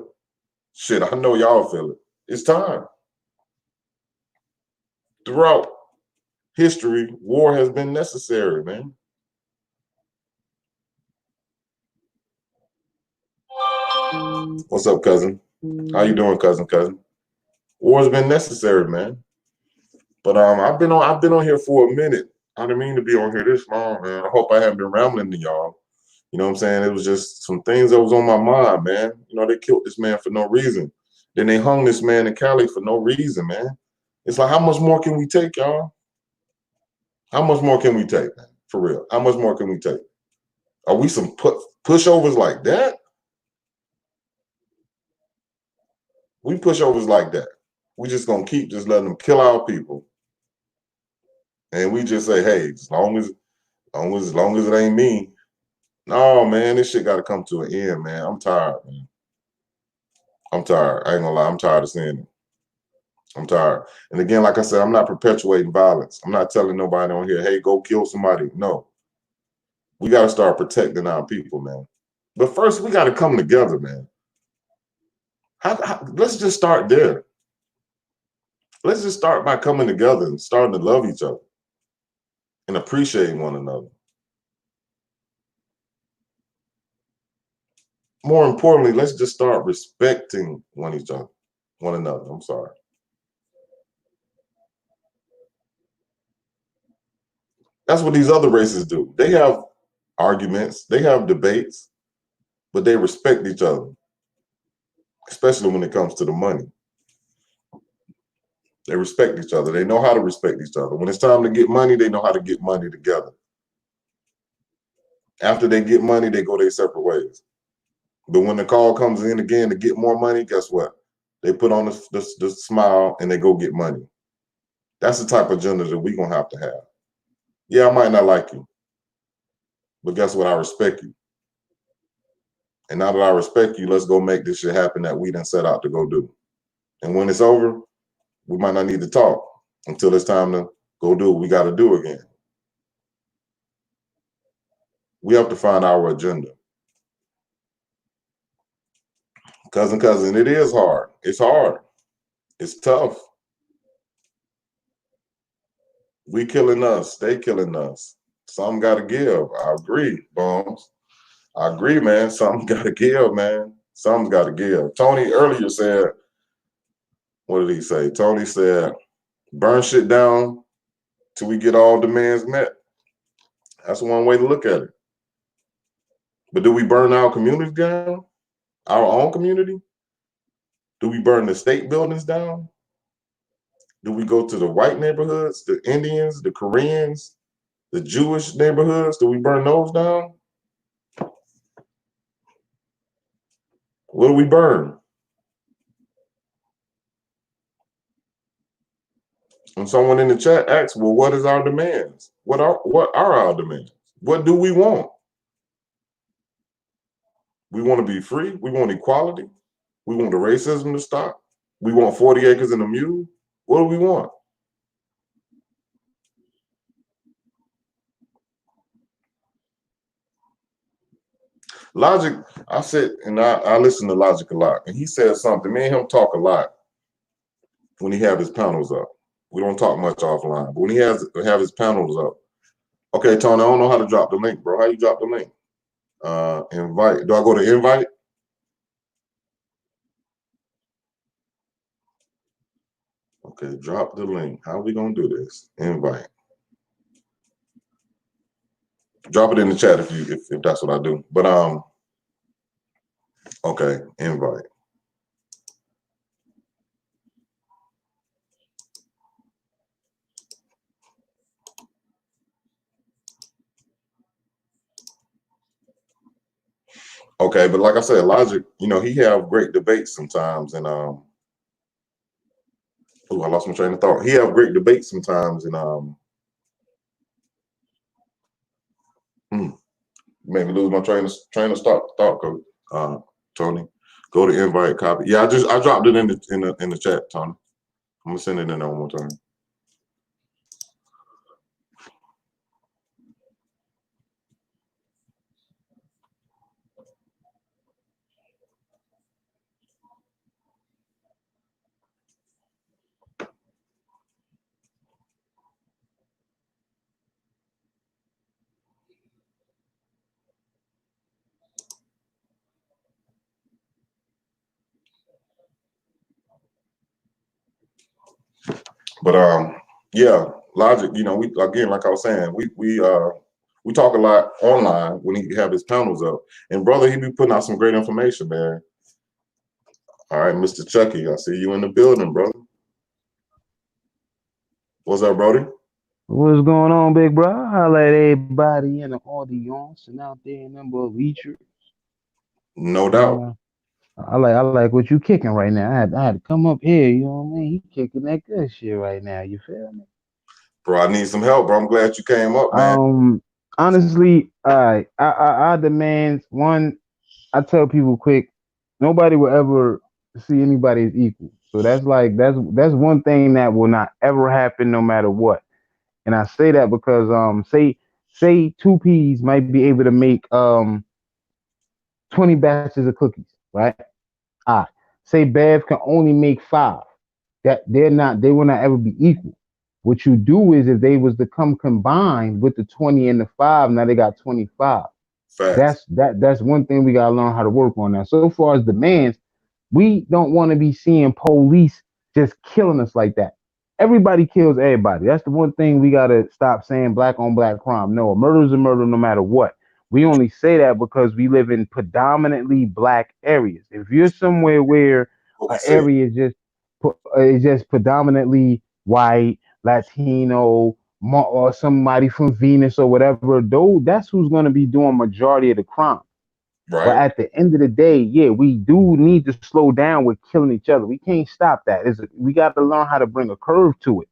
Shit, I know y'all feel it. It's time. Throughout history, war has been necessary, man. What's up, cousin? How you doing, cousin? War's been necessary, man. But I've been on here for a minute. I didn't mean to be on here this long, man. I hope I haven't been rambling to y'all. You know what I'm saying? It was just some things that was on my mind, man. You know, they killed this man for no reason. Then they hung this man in Cali for no reason, man. It's like, how much more can we take, y'all? How much more can we take, man? For real. How much more can we take? Are we some pushovers like that? We pushovers like that. We just gonna keep just letting them kill our people. And we just say, hey, as long as it ain't me. No, man, this shit gotta come to an end, man. I'm tired, man. I'm tired. I ain't gonna lie, I'm tired of seeing it. I'm tired. And again, like I said, I'm not perpetuating violence. I'm not telling nobody on here, hey, go kill somebody. No. We got to start protecting our people, man. But first, we got to come together, man. Let's just start there. Let's just start by coming together and starting to love each other and appreciating one another. More importantly, let's just start respecting one another. I'm sorry. That's what these other races do. They have arguments, they have debates, but they respect each other, especially when it comes to the money. They respect each other. They know how to respect each other. When it's time to get money, they know how to get money together. After they get money, they go their separate ways. But when the call comes in again to get more money, guess what? They put on the smile and they go get money. That's the type of agenda that we're going to have. Yeah, I might not like you, but guess what? I respect you. And now that I respect you, let's go make this shit happen that we done set out to go do. And when it's over, we might not need to talk until it's time to go do what we got to do again. We have to find our agenda. Cousin, it is hard. It's hard. It's tough. We killing us. They killing us. Some got to give. I agree, Bones. I agree, man. Something got to give, man. Something's got to give. Tony earlier said, what did he say? Tony said, burn shit down till we get all demands met. That's one way to look at it. But do we burn our communities down? Our own community? Do we burn the state buildings down? Do we go to the white neighborhoods, the Indians, the Koreans, the Jewish neighborhoods? Do we burn those down? What do we burn? And someone in the chat asks, well, what is our demands? What are our demands? What do we want? We want to be free. We want equality. We want the racism to stop. We want 40 acres and a mule. What do we want? Logic, I sit and I listen to Logic a lot. And he says something. Me and him talk a lot when he have his panels up. We don't talk much offline. But when he have his panels up. Okay, Tony, I don't know how to drop the link, bro. How you drop the link? Invite. Do I go to invite? Okay, drop the link. How are we gonna do this? Invite. Drop it in the chat if that's what I do. But okay, invite. Okay, but like I said, Logic, he have great debates sometimes, and I lost my train of thought. He have great debates sometimes, and made me lose my train of thought, Coach. Tony, go to invite copy. Yeah, I dropped it in the chat, Tony. I'm gonna send it in there one more time. But yeah, Logic, we again, like I was saying, we talk a lot online when he have his panels up. And brother, he be putting out some great information, man. All right, Mr. Chucky, I see you in the building, brother. What's up, Brody? What's going on, big bro? Holla at everybody in the audience and out there in number of bleachers. No doubt. I like what you kicking right now. I had to come up here, you know what I mean? He kicking that good shit right now. You feel me? Bro, I need some help, bro. I'm glad you came up, man. Honestly, I demand one. I tell people quick, nobody will ever see anybody as equal. So that's one thing that will not ever happen no matter what. And I say that because say two peas might be able to make 20 batches of cookies, right? Ah, say Bev can only make 5. That they will not ever be equal. What you do is if they was to come combined with the 20 and the 5, now they got 25. Facts. That's one thing we gotta learn how to work on now. So far as demands, we don't want to be seeing police just killing us like that. Everybody kills everybody. That's the one thing we gotta stop saying black on black crime. No, a murder is a murder no matter what. We only say that because we live in predominantly black areas. If you're somewhere where an area is just predominantly white, Latino, or somebody from Venus or whatever. Though that's who's going to be doing majority of the crime. But Right. at the end of the day, yeah, we do need to slow down with killing each other. We can't stop that. We got to learn how to bring a curve to it.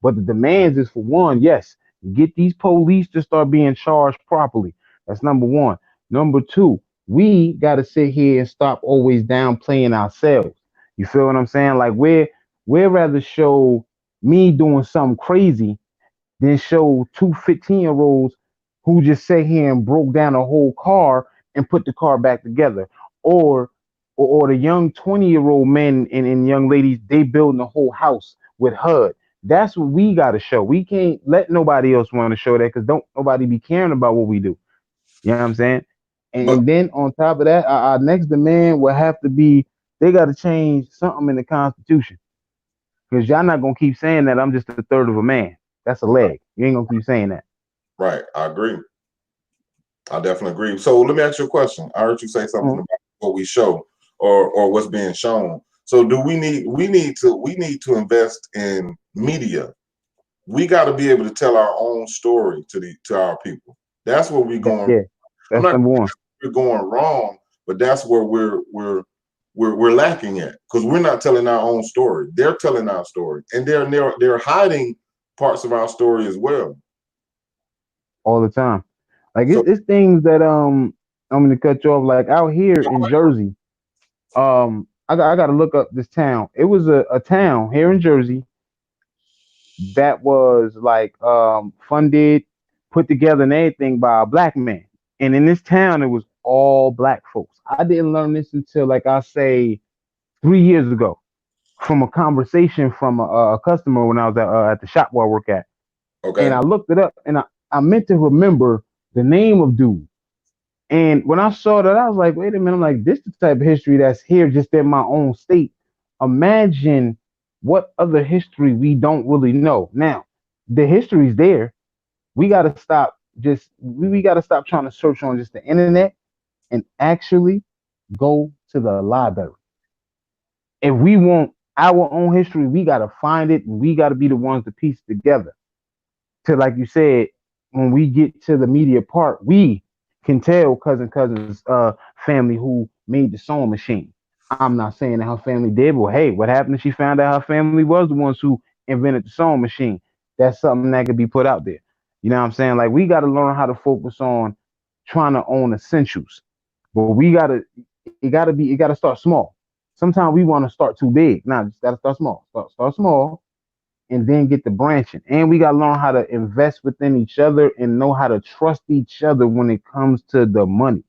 But the demands is for one, yes, get these police to start being charged properly. That's number one. Number two, we got to sit here and stop always downplaying ourselves. You feel what I'm saying? Like we're rather show me doing something crazy than show two 15-year-olds who just sat here and broke down a whole car and put the car back together. Or or the young 20-year-old men and young ladies, they building a whole house with HUD. That's what we gotta show. We can't let nobody else want to show that because don't nobody be caring about what we do. You know what I'm saying? But And then on top of that, our next demand will have to be they got to change something in the Constitution because y'all not gonna keep saying that I'm just a third of a man. That's a leg. You ain't gonna keep saying that. right, I agree. I definitely agree. So let me ask you a question. I heard you say something Mhm. about what we show or what's being shown. So do we need to invest in media. We got to be able to tell our own story to our people. That's where we're going. Yeah, I'm that's not number one. we're going wrong, but that's where we're lacking at because we're not telling our own story. They're telling our story, and they're hiding parts of our story as well. All the time. Like So it's things that I'm gonna cut you off. Like out here in Jersey, I got to look up this town. It was a town here in Jersey that was like funded, put together and everything by a black man. And in this town, it was all black folks. I didn't learn this until like I say 3 years ago from a conversation from a customer when I was at the shop where I work at. And okay, I looked it up and I meant to remember the name of dude. And when I saw that, I was like, wait a minute, I'm like, this is the type of history that's here just in my own state. Imagine what other history we don't really know. Now, the history's there. We gotta stop we gotta stop trying to search on just the internet and actually go to the library. If we want our own history, we gotta find it and we gotta be the ones to piece it together to like you said, when we get to the media part, we can tell cousin's family who made the sewing machine. I'm not saying that her family did, but hey, what happened if she found out her family was the ones who invented the sewing machine? That's something that could be put out there. You know what I'm saying? Like we gotta learn how to focus on trying to own essentials. But it gotta start small. Sometimes we want to start too big. Nah, just gotta start small. Start small and then get the branching. And we gotta learn how to invest within each other and know how to trust each other when it comes to the money.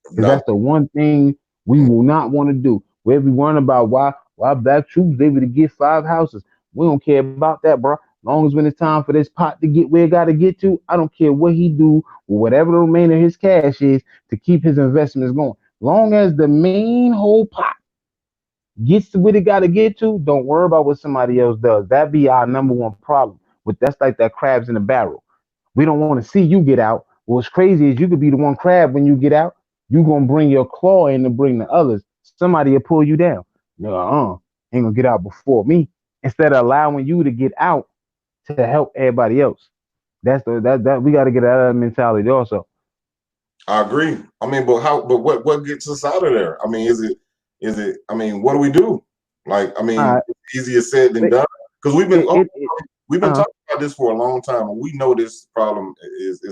Because that's that's the one thing we will not want to do. We'll be worrying about why black troops able to get 5 houses. We don't care about that, bro. Long as when it's time for this pot to get where it gotta get to, I don't care what he do or whatever the remainder of his cash is to keep his investments going. Long as the main whole pot gets to what it got to get to, don't worry about what somebody else does. That be our number one problem. But that's like that crabs in the barrel. We don't want to see you get out. What's crazy is you could be the one crab when you get out. You gonna bring your claw in to bring the others. Somebody will pull you down. No, ain't gonna get out before me. Instead of allowing you to get out to help everybody else. That's that we got to get out of that mentality also. I agree. I mean, but how? But what gets us out of there? I mean, is it? I mean, what do we do? Like, I mean, Uh, it's easier said than it done because it we've been uh talking about this for a long time, and we know this problem is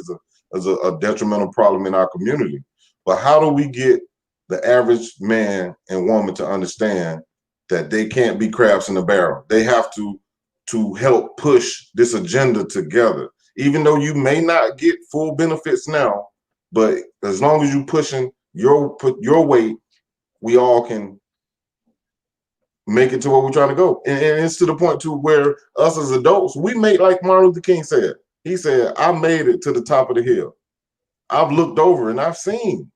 a detrimental problem in our community. But how do we get the average man and woman to understand that they can't be crabs in the barrel? They have to help push this agenda together. Even though you may not get full benefits now, but as long as you pushing your weight, we all can make it to where we're trying to go. And it's to the point to where us as adults, we make like Martin Luther King said. He said, I made it to the top of the hill. I've looked over and I've seen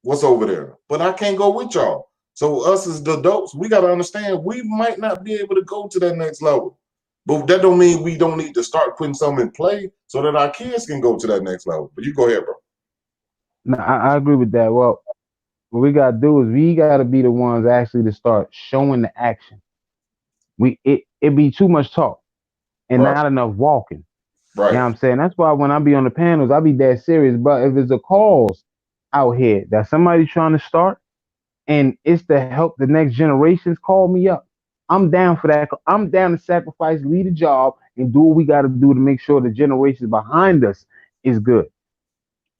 what's over there, but I can't go with y'all. So us as the adults, we got to understand we might not be able to go to that next level. But that don't mean we don't need to start putting something in play so that our kids can go to that next level. But you go ahead, bro. no, I agree with that. Well, what we gotta do is we gotta be the ones actually to start showing the action. It be too much talk and Right. not enough walking. You know Right. what I'm saying? That's why when I be on the panels, I be that serious. But if it's a cause out here that somebody trying to start and it's to help the next generations, call me up. I'm down for that. I'm down to sacrifice, lead a job, and do what we got to do to make sure the generations behind us is good.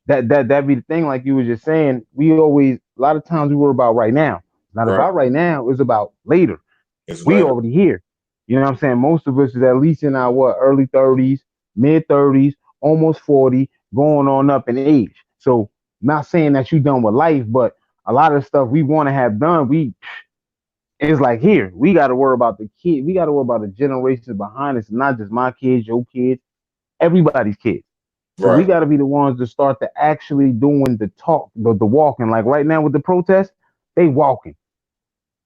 That be the thing, like you were just saying. We always a lot of times we worry about right now. Not Right. about right now. It's about later. It's We later. already here. You know what I'm saying? Most of us is at least in our what early 30s, mid 30s, almost 40, going on up in age. So not saying that you done with life, but a lot of stuff we want to have done, we it's like here we got to worry about the kid. We got to worry about the generations behind us, not just my kids, your kids, everybody's kids. So we Right. got to be the ones to start to actually doing the talk, the walking. Like right now with the protests, they walking.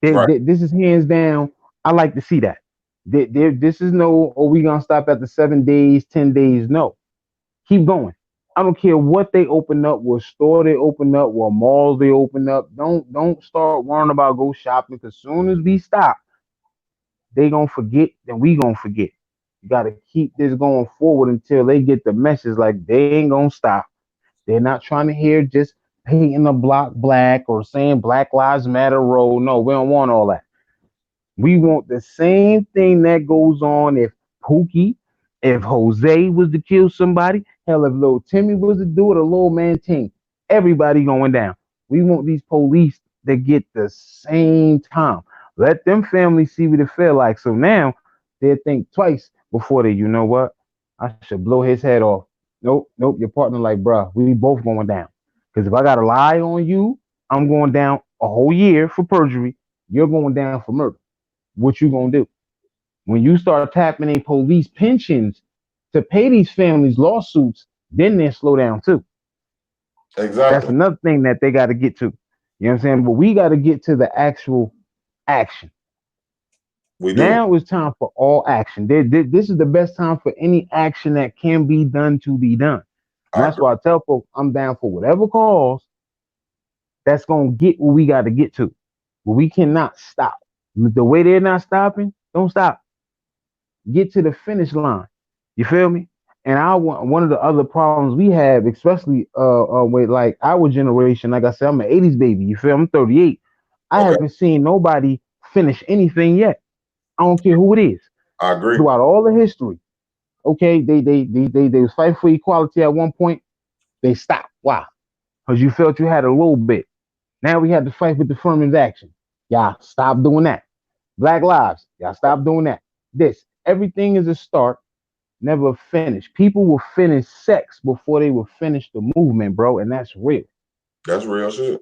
Right. This is hands down. I like to see that. This is no, oh, we gonna stop after 7 days, 10 days. No, keep going. I don't care what they open up, what store they open up, what malls they open up. Don't start worrying about go shopping. Cause soon as we stop, they gonna forget. Then we gonna forget. You gotta keep this going forward until they get the message. Like they ain't gonna stop. They're not trying to hear just painting the block black or saying Black Lives Matter road. No, we don't want all that. We want the same thing that goes on if Pookie, if Jose was to kill somebody, hell, if little Timmy was to do it, or little man Ting, everybody going down. We want these police to get the same time. Let them families see what it feel like. So now they think twice before they, you know what? I should blow his head off. Nope, nope. Your partner like, bruh, we both going down. Because if I got to lie on you, I'm going down a whole year for perjury. You're going down for murder. What you gonna do when you start tapping in police pensions to pay these families lawsuits? Then they slow down too. That's Exactly. another thing that they got to get to. You know what I'm saying? But we got to get to the actual action. We do. Now it's time for all action. This is the best time for any action that can be done to be done. And I that's agree. why I tell folks I'm down for whatever cause that's gonna get what we got to get to. But we cannot stop. The way they're not stopping, don't stop. Get to the finish line. You feel me? And I want one of the other problems we have, especially with like our generation. Like I said, I'm an '80s baby. You feel? I'm 38. I Okay. haven't seen nobody finish anything yet. I don't care who it is. I agree. Throughout all the history, okay, they was fighting for equality at one point. They stopped. Why? Because you felt you had a little bit. Now we had to fight with affirmative action. Y'all stop doing that. Black lives. Y'all stop doing that. This everything is a start, never a finish. People will finish sex before they will finish the movement, bro, and that's real. That's real shit.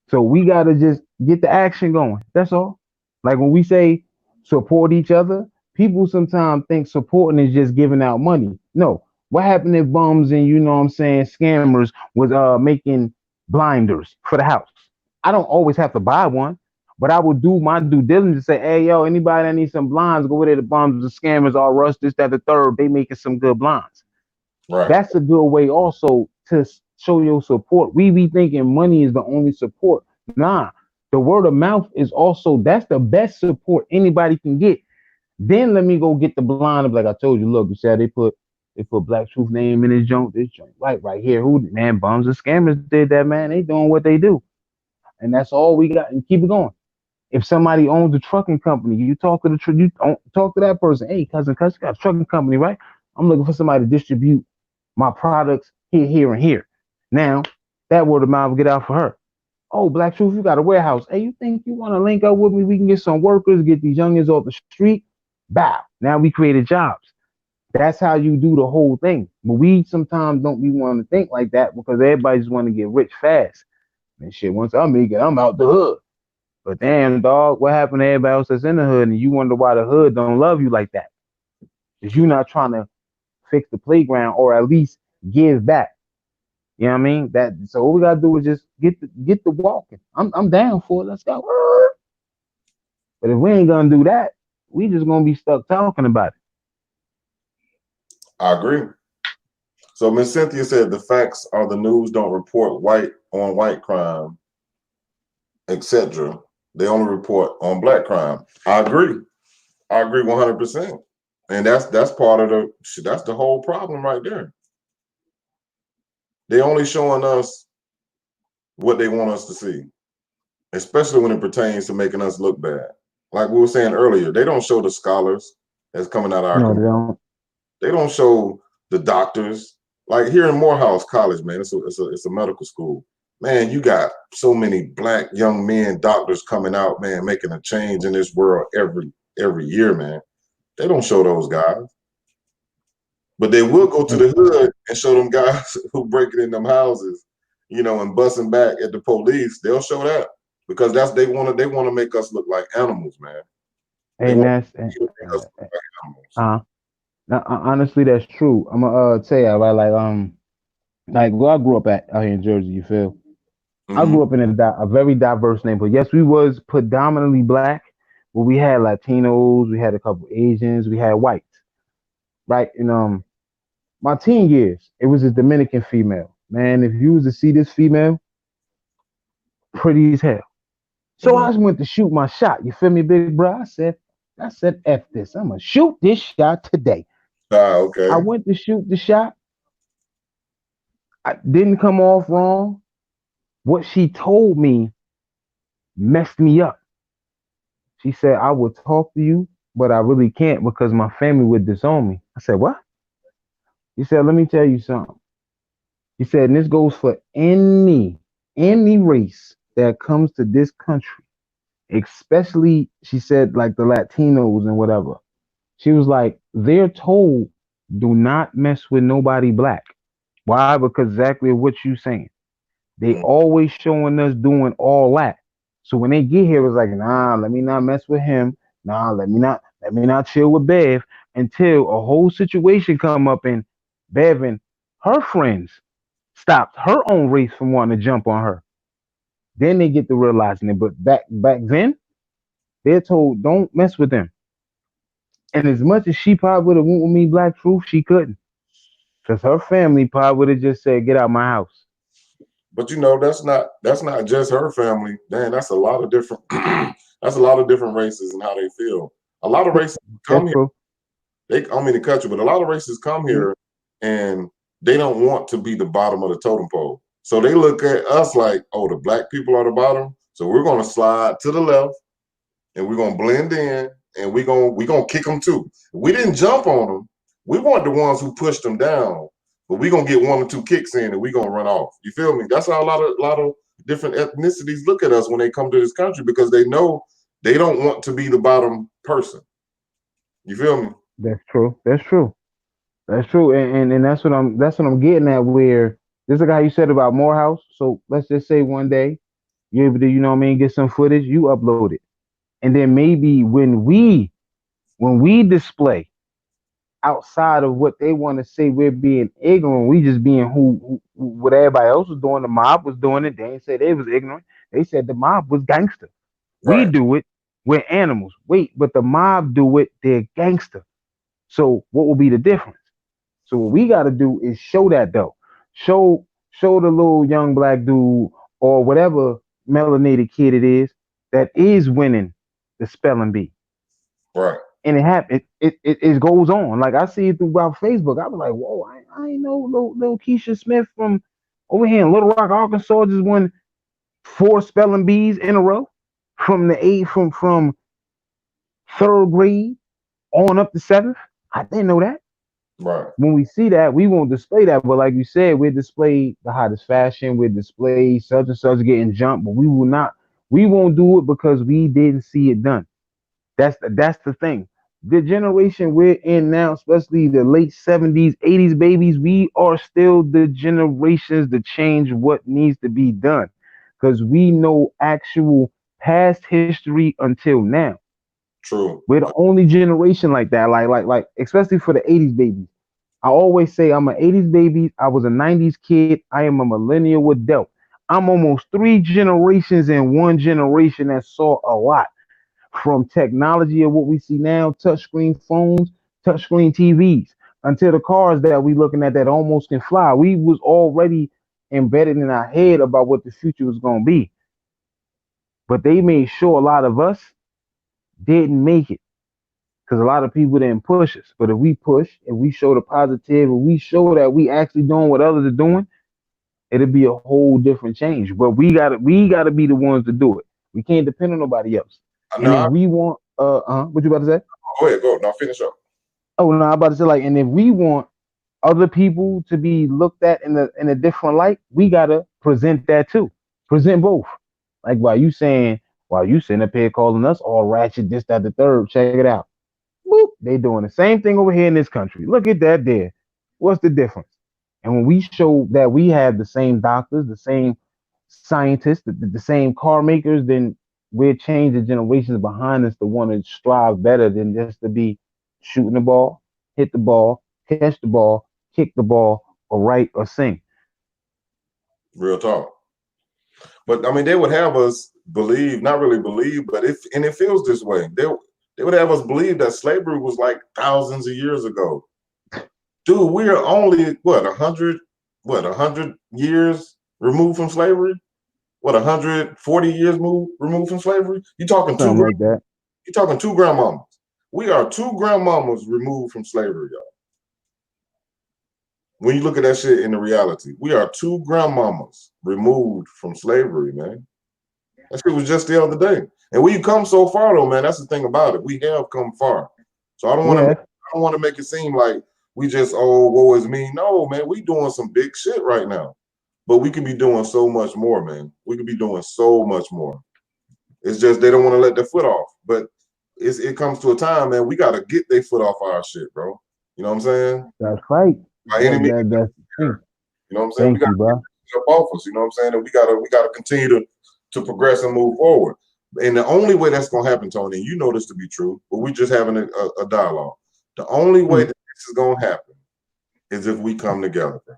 So we gotta just get the action going. That's all. Like when we say support each other, people sometimes think supporting is just giving out money. No. What happened if bums and you know what I'm saying scammers was making blinders for the house? I don't always have to buy one, but I would do my due diligence to say, hey yo, anybody that needs some blinds, go over there. The bums, the scammers, all rush, this, that, the third. They making some good blinds. Right. That's a good way also to show your support. We be thinking money is the only support. Nah, the word of mouth is also that's the best support anybody can get. Then let me go get the blind of like I told you. Look, you said they put Black Truth name in this joint right here. Who man bums and scammers did that, man? They doing what they do, and that's all we got. And keep it going. If somebody owns a trucking company, you talk to talk to that person. Hey, cousin, you got a trucking company, right? I'm looking for somebody to distribute my products here, here, and here. Now, that word of mouth will get out for her. Oh, Black Truth, you got a warehouse. Hey, you think you want to link up with me? We can get some workers, get these youngins off the street. Bow. Now we created jobs. That's how you do the whole thing. But we sometimes don't be wanting to think like that because everybody just want to get rich fast. And shit, once I make it, I'm out the hood. But damn, dog, what happened to everybody else that's in the hood? And you wonder why the hood don't love you like that? Because you're not trying to fix the playground or at least give back. You know what I mean? That so all we gotta do is just get the walking. I'm down for it. Let's go. But if we ain't gonna do that, we just gonna be stuck talking about it. I agree. So Miss Cynthia said the facts are the news don't report white on white crime, etc. They only report on black crime. I agree. I agree 100%. And that's part of that's the whole problem right there. They only showing us what they want us to see, especially when it pertains to making us look bad. Like we were saying earlier, they don't show the scholars that's coming out of our No, they community. don't. They don't show the doctors. Like here in Morehouse College, man, it's a medical school. Man, you got so many black young men, doctors coming out, man, making a change in this world every year, man. They don't show those guys. But they will go to the hood and show them guys who breaking in them houses, and busting back at the police. They'll show that because they want to make us look like animals, man. They And want that's to make us look like animals. uh, now, honestly, that's true. I'm gonna tell you right, like where I grew up at out here in Jersey. You feel? I Mm-hmm. grew up in a very diverse neighborhood. Yes, we was predominantly black, but we had Latinos, we had a couple Asians, we had whites, right? And my teen years, it was a Dominican female. Man, if you was to see this female, pretty as hell. So I Mm-hmm. just went to shoot my shot. You feel me, big bro? I said, F this. I'm gonna shoot this shot today. I Okay. went to shoot the shot. I didn't come off wrong. What she told me messed me up. She said, I will talk to you, but I really can't because my family would disown me. I said, what? He said, let me tell you something. He said, and this goes for any race that comes to this country, especially, she said, like the Latinos and whatever. She was like, they're told, do not mess with nobody black. Why? Because exactly what you saying. They Mm-hmm. always showing us doing all that. So when they get here, it's like, nah, let me not mess with him. Nah, let me not chill with Bev until a whole situation come up and Bev and her friends stopped her own race from wanting to jump on her. Then they get to realizing it. But back then, they're told don't mess with them. And as much as she probably would have went with me, Black Truth, she couldn't. Because her family probably would have just said, get out my house. But that's not just her family. Man, that's a lot of different that's a lot of different races and how they feel. A lot of races come That's here. true. I don't mean to cut you, but a lot of races come Mhm. here and they don't want to be the bottom of the totem pole. So they look at us like, oh, the black people are the bottom. So we're gonna slide to the left and we're gonna blend in and we're gonna kick them too. We didn't jump on them. We weren't the ones who pushed them down, but we're gonna get one or two kicks in and we're gonna run off. You feel me? That's how a lot of different ethnicities look at us when they come to this country because they know they don't want to be the bottom person. You feel me? That's true. That's true. That's true. And that's what I'm getting at where this is like how you said about Morehouse. So let's just say one day you're able to, get some footage, you upload it. And then maybe when we display outside of what they want to say we're being ignorant, we just being what everybody else was doing, the mob was doing it. They ain't say they was ignorant. They said the mob was gangster. We Right. do it, we're animals. Wait, but the mob do it, they're gangster. So what will be the difference? So what we got to do is show that though. Show the little young black dude or whatever melanated kid it is that is winning the spelling bee. Right. And it happens. It goes on. Like I see it throughout Facebook. I was like, whoa, I ain't know little Keisha Smith from over here in Little Rock, Arkansas, just won 4 spelling bees in a row from third grade on up to seventh. I didn't know that. Right. When we see that, we won't display that. But like you said, we display the hottest fashion, we display such and such getting jumped, but we will not. We won't do it because we didn't see it done. That's the thing. The generation we're in now, especially the late 70s, 80s babies, we are still the generations to change what needs to be done. Because we know actual past history until now. True. We're the only generation like that. Like, especially for the 80s babies. I always say I'm an 80s baby. I was a 90s kid. I am a millennial adult. I'm almost 3 generations in one generation that saw a lot from technology of what we see now, touchscreen phones, touchscreen TVs, until the cars that we looking at that almost can fly. We was already embedded in our head about what the future was going to be. But they made sure a lot of us didn't make it. because a lot of people didn't push us. But if we push and we show the positive and we show that we actually doing what others are doing, it'll be a whole different change. But we gotta be the ones to do it. We can't depend on nobody else. And if Now, we want what you about to say? go ahead, go. Now finish up. Oh no, I'm about to say like, and if we want other people to be looked at in a different light, we gotta present that too. Present both. Like while you sitting up here calling us all ratchet, this, that, the third, check it out. Boop, they doing the same thing over here in this country. Look at that there. What's the difference? And when we show that we have the same doctors, the same scientists, the same car makers, then we're changing generations behind us to want to strive better than just to be shooting the ball, hit the ball, catch the ball, kick the ball, or write or sing. Real talk. But I mean, they would have us believe, not really believe, but and it feels this way. They would have us believe that slavery was like thousands of years ago. Dude, we are only what 100 years removed from slavery? What 140 years removed from slavery? You talking Something like that. You talking two grandmamas? We are two grandmamas removed from slavery, y'all. When you look at that shit in the reality, we are two grandmamas removed from slavery, man. That shit was just the other day. And we've come so far though, man. That's the thing about it. We have come far. So I don't want to make it seem like we just, oh, woe is me. No, man, we doing some big shit right now. But we could be doing so much more, man. We could be doing so much more. It's just they don't want to let their foot off. But it comes to a time, man, we got to get their foot off our shit, bro. You know what I'm saying? That's right. By any means, That's the thing. you know what I'm saying? Thank you, bro. Up off us, you know what I'm saying? And we gotta continue to progress and move forward. And the only way that's gonna happen, Tony, and you know this to be true, but we're just having a dialogue. The only way that this is gonna happen is if we come together, bro.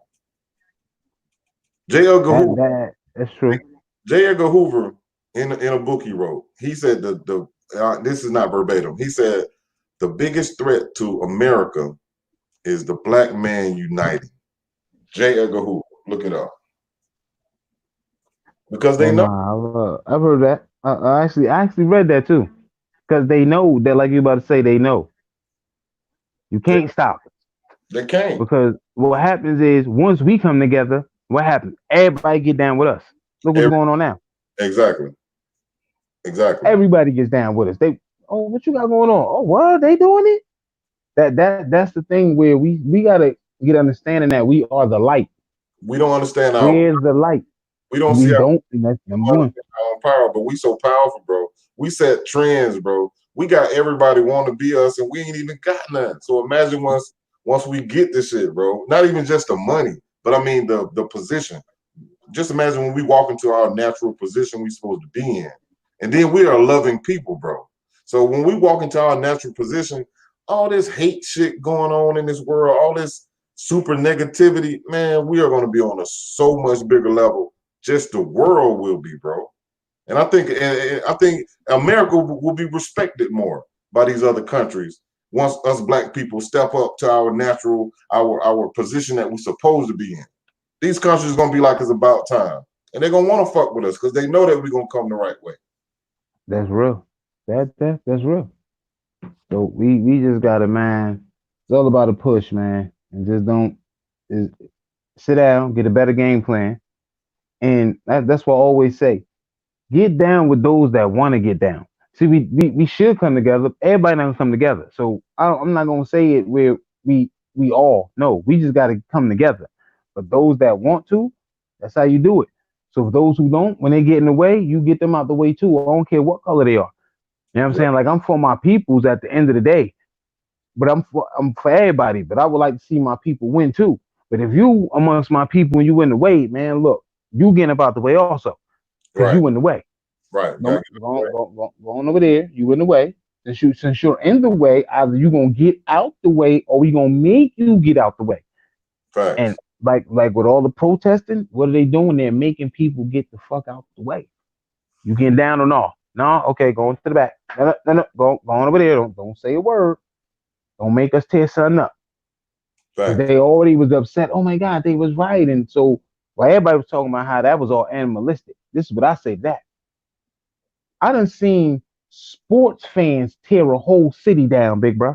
J. Edgar Hoover. That's true. J. Edgar Hoover, in a book he wrote, he said this is not verbatim. He said the biggest threat to America is the black man uniting. J. Edgar Hoover, look it up. Because they know. I've heard that. I actually read that too. Because they know that, like you about to say, they know. You can't stop it. They can't. Because what happens is once we come together, what happens? Everybody get down with us. Look what's going on now. Exactly. Everybody gets down with us. What you got going on? Oh, what? They doing it? That's the thing where we gotta get understanding that we are the light. We don't understand where's the light. We don't see our power, but we so powerful, bro. We set trends, bro. We got everybody want to be us, and we ain't even got none. So imagine once we get this shit, bro. Not even just the money, but I mean the position. Just imagine when we walk into our natural position we supposed to be in, and then we are loving people, bro. So when we walk into our natural position, all this hate shit going on in this world, all this super negativity, man, we are going to be on a so much bigger level. Just the world will be, bro. And I think America will be respected more by these other countries once us black people step up to our natural, our position that we're supposed to be in. These countries are gonna be like it's about time, and they're gonna want to fuck with us because they know that we're gonna come the right way. That's real. That's real. So we just gotta, man. It's all about a push, man, and just sit down, get a better game plan. And that's what I always say. Get down with those that want to get down. See, we should come together. Everybody not gonna come together. So I'm not gonna say it where we all no. We just gotta come together. But those that want to, that's how you do it. So for those who don't, when they get in the way, you get them out the way too. I don't care what color they are. You know what I'm saying? Like I'm for my peoples at the end of the day. But I'm for everybody. But I would like to see my people win too. But if you amongst my people and you in the way, man, look. You getting about the way also, because you in the way. Right. Go on over there. You in the way. Since you're in the way, either you gonna get out the way, or we gonna make you get out the way. Facts. And like with all the protesting, what are they doing? They're making people get the fuck out the way. You getting down or no? No, okay, go into the back. No, go on over there. Don't say a word. Don't make us tear something up. Because they already was upset. Oh my God, they was right, and so. Well, everybody was talking about how that was all animalistic. This is what I say that. I done seen sports fans tear a whole city down, big bro.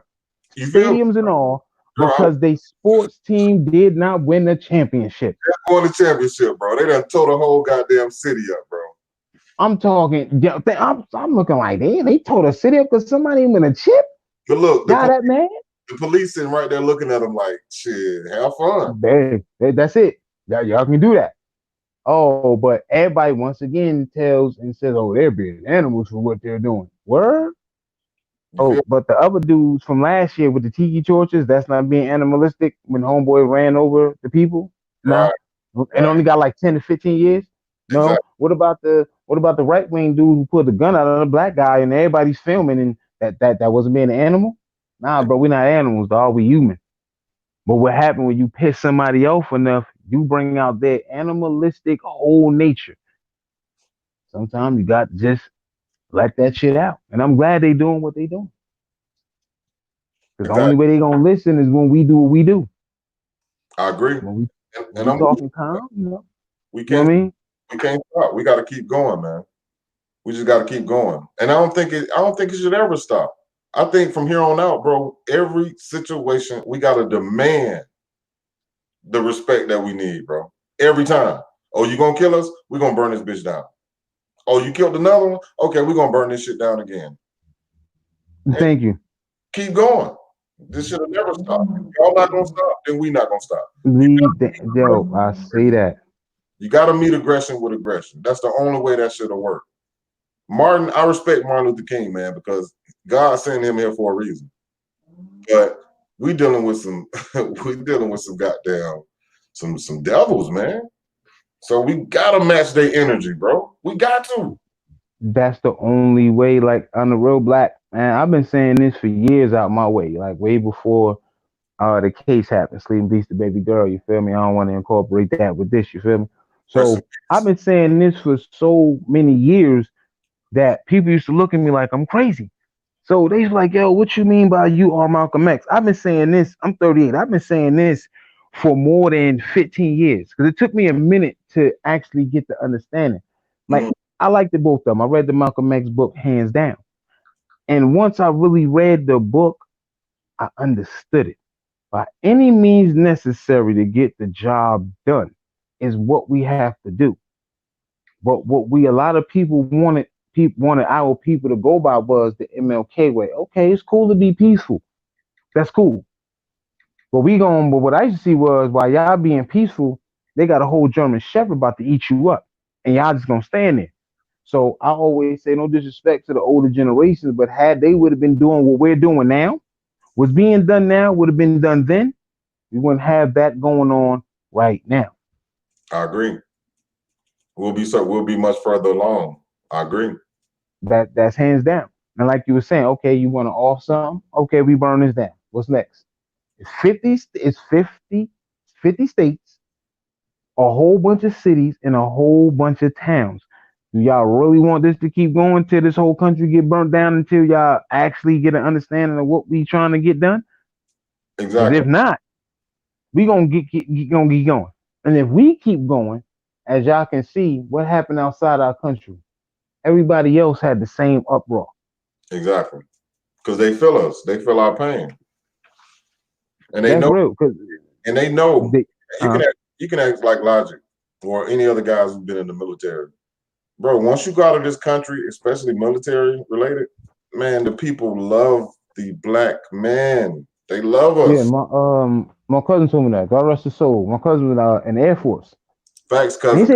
You feel me, Stadiums and all, bro? because they sports team did not win the championship. They're going to championship, bro. They done tore the whole goddamn city up, bro. I'm talking. Yeah, I'm looking like they tore the city up because somebody win a chip. But look, Y'all that man? the police sitting right there looking at them like, shit, have fun. That's it. Y'all can do that. Oh, but everybody once again tells and says, "Oh, they're being animals for what they're doing." Word. You feel Oh, but the other dudes from last year with the tiki torches, that's not being animalistic when homeboy ran over the people. right, No, and right, only got like 10 to 15 years. No. exactly. What about the right wing dude who pulled the gun out of the black guy and everybody's filming and that wasn't being an animal? Nah, bro, we're not animals, dog. We human. But what happened when you piss somebody off enough, you bring out their animalistic whole nature. Sometimes you got to just let that shit out. And I'm glad they doing what they doing. Because the only Exactly. way they gonna listen is when we do what we do. I agree. When we when And we I'm with talking you. calm, We you know what can't I mean? we can't stop. We gotta keep going, man. We just gotta keep going. And I don't think it should ever stop. I think from here on out, bro, every situation we gotta demand the respect that we need, bro. Every time. Oh, you gonna kill us? We're gonna burn this bitch down. Oh, you killed another one? Okay, we're gonna burn this shit down again. And Thank you. keep going. This should have never stopped. If y'all not gonna stop, then we not gonna stop. Yo, I say that. You gotta meet aggression with aggression. That's the only way that should have worked. Martin, I respect Martin Luther King, man, because God sent him here for a reason. But we dealing with some we dealing with some goddamn some devils, man. So we gotta match their energy, bro. We got to. That's the only way. Like on the real black man, I've been saying this for years out my way, like way before the case happened. Sleeping beats the baby girl. You feel me? I don't want to incorporate that with this. You feel me? Rest in So I've been saying this for so many years that people used to look at me like I'm crazy. So they's like, yo, what you mean by you are Malcolm X? I've been saying this. I'm 38. I've been saying this for more than 15 years because it took me a minute to actually get the understanding. Like, Mhm. I liked the both of them. I read the Malcolm X book hands down. And once I really read the book, I understood it. By any means necessary to get the job done is what we have to do. But what we a lot of people wanted our people to go by was the MLK way. Okay, it's cool to be peaceful. That's cool. But what I used to see was while y'all being peaceful, they got a whole German Shepherd about to eat you up, and y'all just gonna stand there. So I always say no disrespect to the older generations, but had they would have been doing what we're doing now, what's being done now would have been done then. We wouldn't have that going on right now. I agree. We'll be much further along. I agree. That's hands down. And like you were saying, okay, you want to off something? Okay, we burn this down. What's next? It's 50 states, a whole bunch of cities, and a whole bunch of towns. Do y'all really want this to keep going till this whole country get burnt down until y'all actually get an understanding of what we trying to get done? Because Exactly. if not, we gonna gonna keep going. And if we keep going, as y'all can see, what happened outside our country? Everybody else had the same uproar. Exactly. Because they feel us. They feel our pain. And they That's know real. Because and they know they, you can uh, act like Logic or any other guys who've been in the military. Bro, once you go out of this country, especially military related, man, the people love the black man. They love yeah, us. my cousin told me that. God rest his soul. My cousin was in the Air Force, Facts, and he cousin. said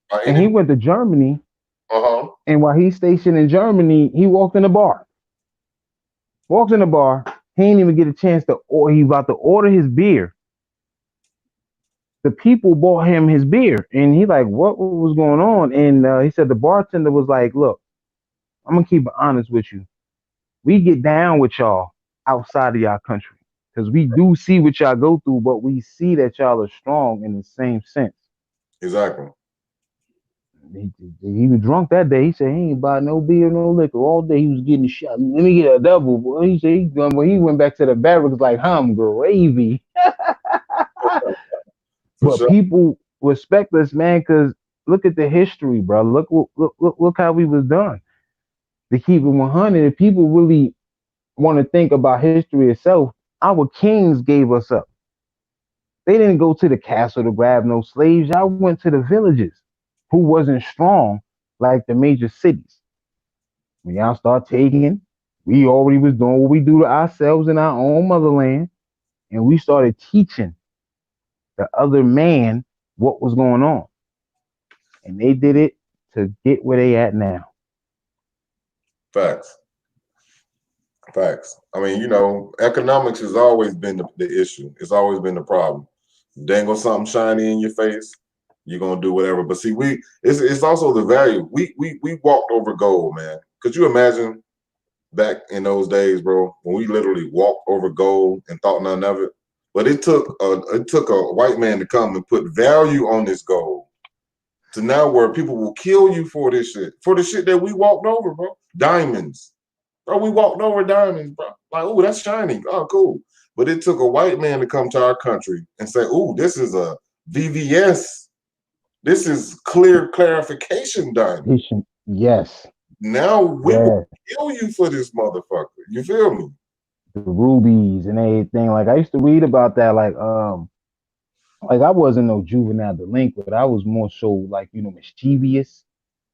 By and any he went to Germany, uh-huh. and while he's stationed in Germany, he walked in the bar. Walked in the bar. He didn't even get a chance to, or he about to order his beer. The people bought him his beer, and he like, what was going on? And he said the bartender was like, look, I'm gonna keep it honest with you. We get down with y'all outside of y'all country because we do see what y'all go through, but we see that y'all are strong in the same sense. Exactly. He was drunk that day. He said he ain't buy no beer, no liquor all day. He was getting shot. Let me get a double. Boy. He said when he went back to the barracks like I'm gravy. For But sure. people respect us, man, because look at the history, bro. Look how we was done. To keep it 100, if people really want to think about history itself, our kings gave us up. They didn't go to the castle to grab no slaves. Y'all went to the villages who wasn't strong like the major cities. When y'all start taking, we already was doing what we do to ourselves in our own motherland, and we started teaching the other man what was going on. And they did it to get where they at now. Facts. Facts. I mean, economics has always been the issue. It's always been the problem. Dangle something shiny in your face, you're gonna do whatever. But see, it's also the value. We walked over gold, man. Could you imagine back in those days, bro, when we literally walked over gold and thought none of it? But it took a white man to come and put value on this gold to now where people will kill you for the shit that we walked over, bro. Diamonds. Bro, we walked over diamonds, bro. Like, oh, that's shiny. Oh, cool. But it took a white man to come to our country and say, oh, this is a VVS. This is clear clarification diamond. Yes. Now we will Yeah. kill you for this motherfucker. You feel me? The rubies and everything. Like I used to read about that, like I wasn't no juvenile delinquent. I was more so like, mischievous.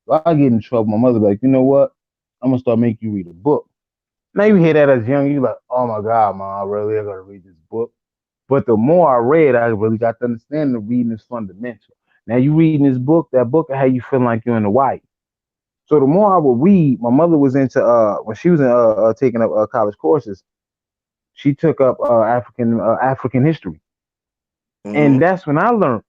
So I get in trouble. My mother be like, you know what? I'm gonna start making you read a book. Now you hear that as young, you like, oh my God, mom, really, I gotta read this book. But the more I read, I really got to understand the reading is fundamental. Now you reading this book, that book will have you feeling like you're in the white. So the more I would read, my mother was into when she was in taking up college courses, she took up African history, Mm-hmm. and that's when I learned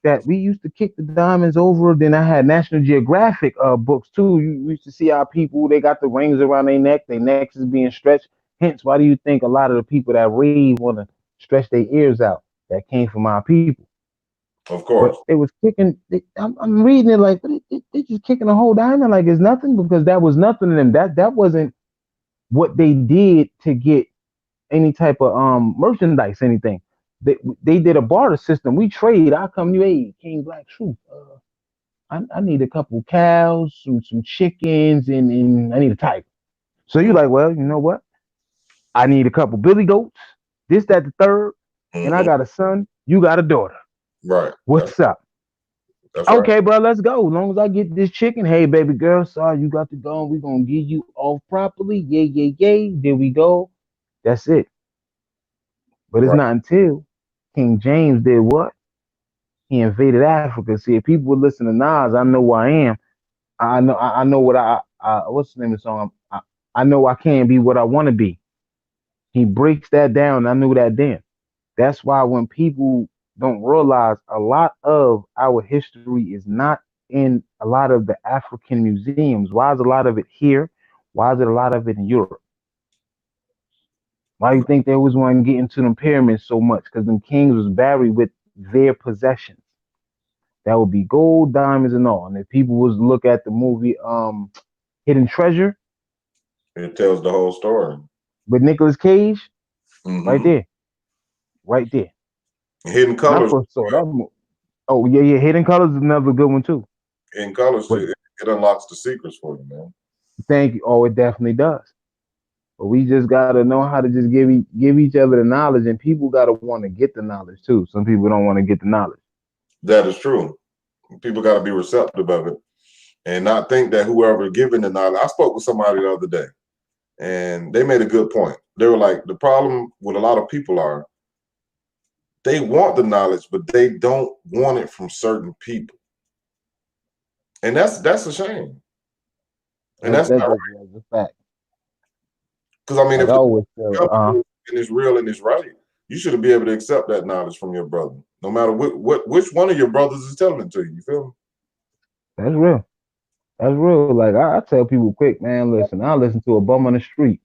that we used to kick the diamonds over. Then I had National Geographic books too. You used to see our people, they got the rings around their necks is being stretched. Hence, why do you think a lot of the people that rave want to stretch their ears out? That came from our people. Of But course. it was kicking. I'm reading it like, but they just kicking a whole diamond like it's nothing because that was nothing to them. That wasn't what they did to get any type of merchandise, anything. They did a barter system. We trade. I come you, hey, King Black Truth. I need a couple cows, some chickens, and I need a tiger. So you like, well, you know what? I need a couple billy goats, this, that, the third, and I Mm-hmm. got a son. You got a daughter. Right. What's up? That's right. Okay, bro, let's go. As long as I get this chicken, hey, baby girl, sorry, you got to go. We're gonna get you off properly. Yay, yay, yay. There we go. That's it. But it's Right. not until King James did what? He invaded Africa. See, if people would listen to Nas, I know who I am. I know what what's the name of the song? I know I can't be what I want to be. He breaks that down. I knew that then. That's why when people don't realize a lot of our history is not in a lot of the African museums. Why is a lot of it here? Why is it a lot of it in Europe? Why do you think they always want to get into them pyramids so much? Because them kings was buried with their possessions. That would be gold, diamonds, and all. And if people was to look at the movie Hidden Treasure It tells the whole story. with Nicolas Cage, right Mm-hmm. there, right there. Hidden When I colors. first saw that movie, oh yeah, yeah, Hidden Colors is another good one too. Hidden colors. But It unlocks the secrets for you, man. thank you. Oh, it definitely does. But we just gotta know how to just give each other the knowledge, and people gotta want to get the knowledge too. Some people don't want to get the knowledge. That is true. People got to be receptive of it and not think that whoever giving the knowledge. I spoke with somebody the other day, and they made a good point. They were like, the problem with a lot of people are they want the knowledge, but they don't want it from certain people, and that's a shame, and That's that's that, not right. that's a fact. Because I mean, Like if I the always tell, and it's real and it's right, you should be able to accept that knowledge from your brother, no matter which one of your brothers is telling it to you. You feel me? that's real. That's real. Like I tell people quick, man. Listen, I listen to a bum on the street.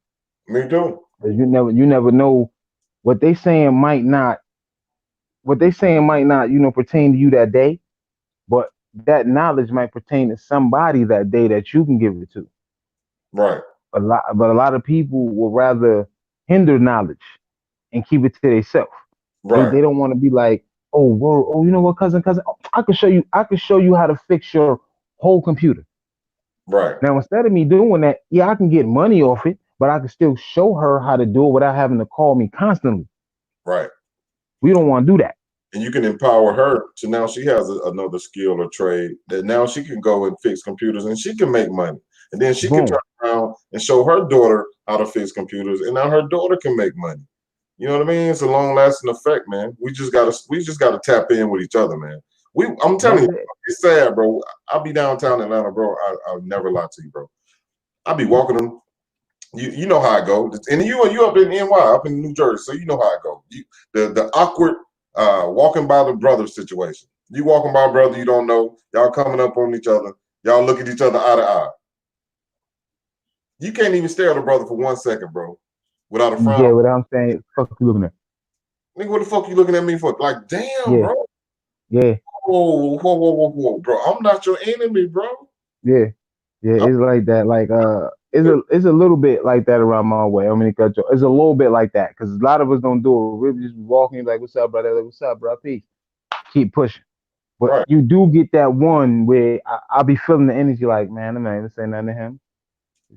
Me too. 'Cause you never know what they saying might not what they saying might not pertain to you that day, but that knowledge might pertain to somebody that day that you can give it to. Right. But a lot of people will rather hinder knowledge and keep it to themselves. They Right. they don't want to be like, oh, whoa, oh, you know what, cousin, oh, I could show you how to fix your whole computer. Right. Now, instead of me doing that, yeah, I can get money off it, but I can still show her how to do it without having to call me constantly. Right. We don't want to do that. And you can empower her to now she has another skill or trade that now she can go and fix computers and she can make money. And then she can Boom. turn around and show her daughter how to fix computers, and now her daughter can make money. You know what I mean? It's a long lasting effect, man. We just gotta tap in with each other, man. I'm telling That's you, it. it's sad, bro. I'll be downtown Atlanta, bro. I'll never lie to you, bro. I'll be walking them. You know how I go, and you up in NY, up in New Jersey, so you know how I go. The awkward walking by the brother situation. You walking by a brother you don't know, y'all coming up on each other, y'all look at each other eye to eye. You can't even stare at a brother for 1 second, bro, without a You frown. get what I'm saying? Fuck you looking at? Nigga, what the fuck you looking at me for? Like, damn, Yeah, bro. yeah, Whoa, bro. I'm not your enemy, bro. yeah, yeah. I'm It's like that. Like it's a little bit like that around my way. I mean, it's a little bit like that because a lot of us don't do it. We're just walking like, "What's up, brother? Like, what's up, bro? Peace." Keep pushing. But right. you do get that one where I'll be feeling the energy like, man, I'm not even saying nothing to him.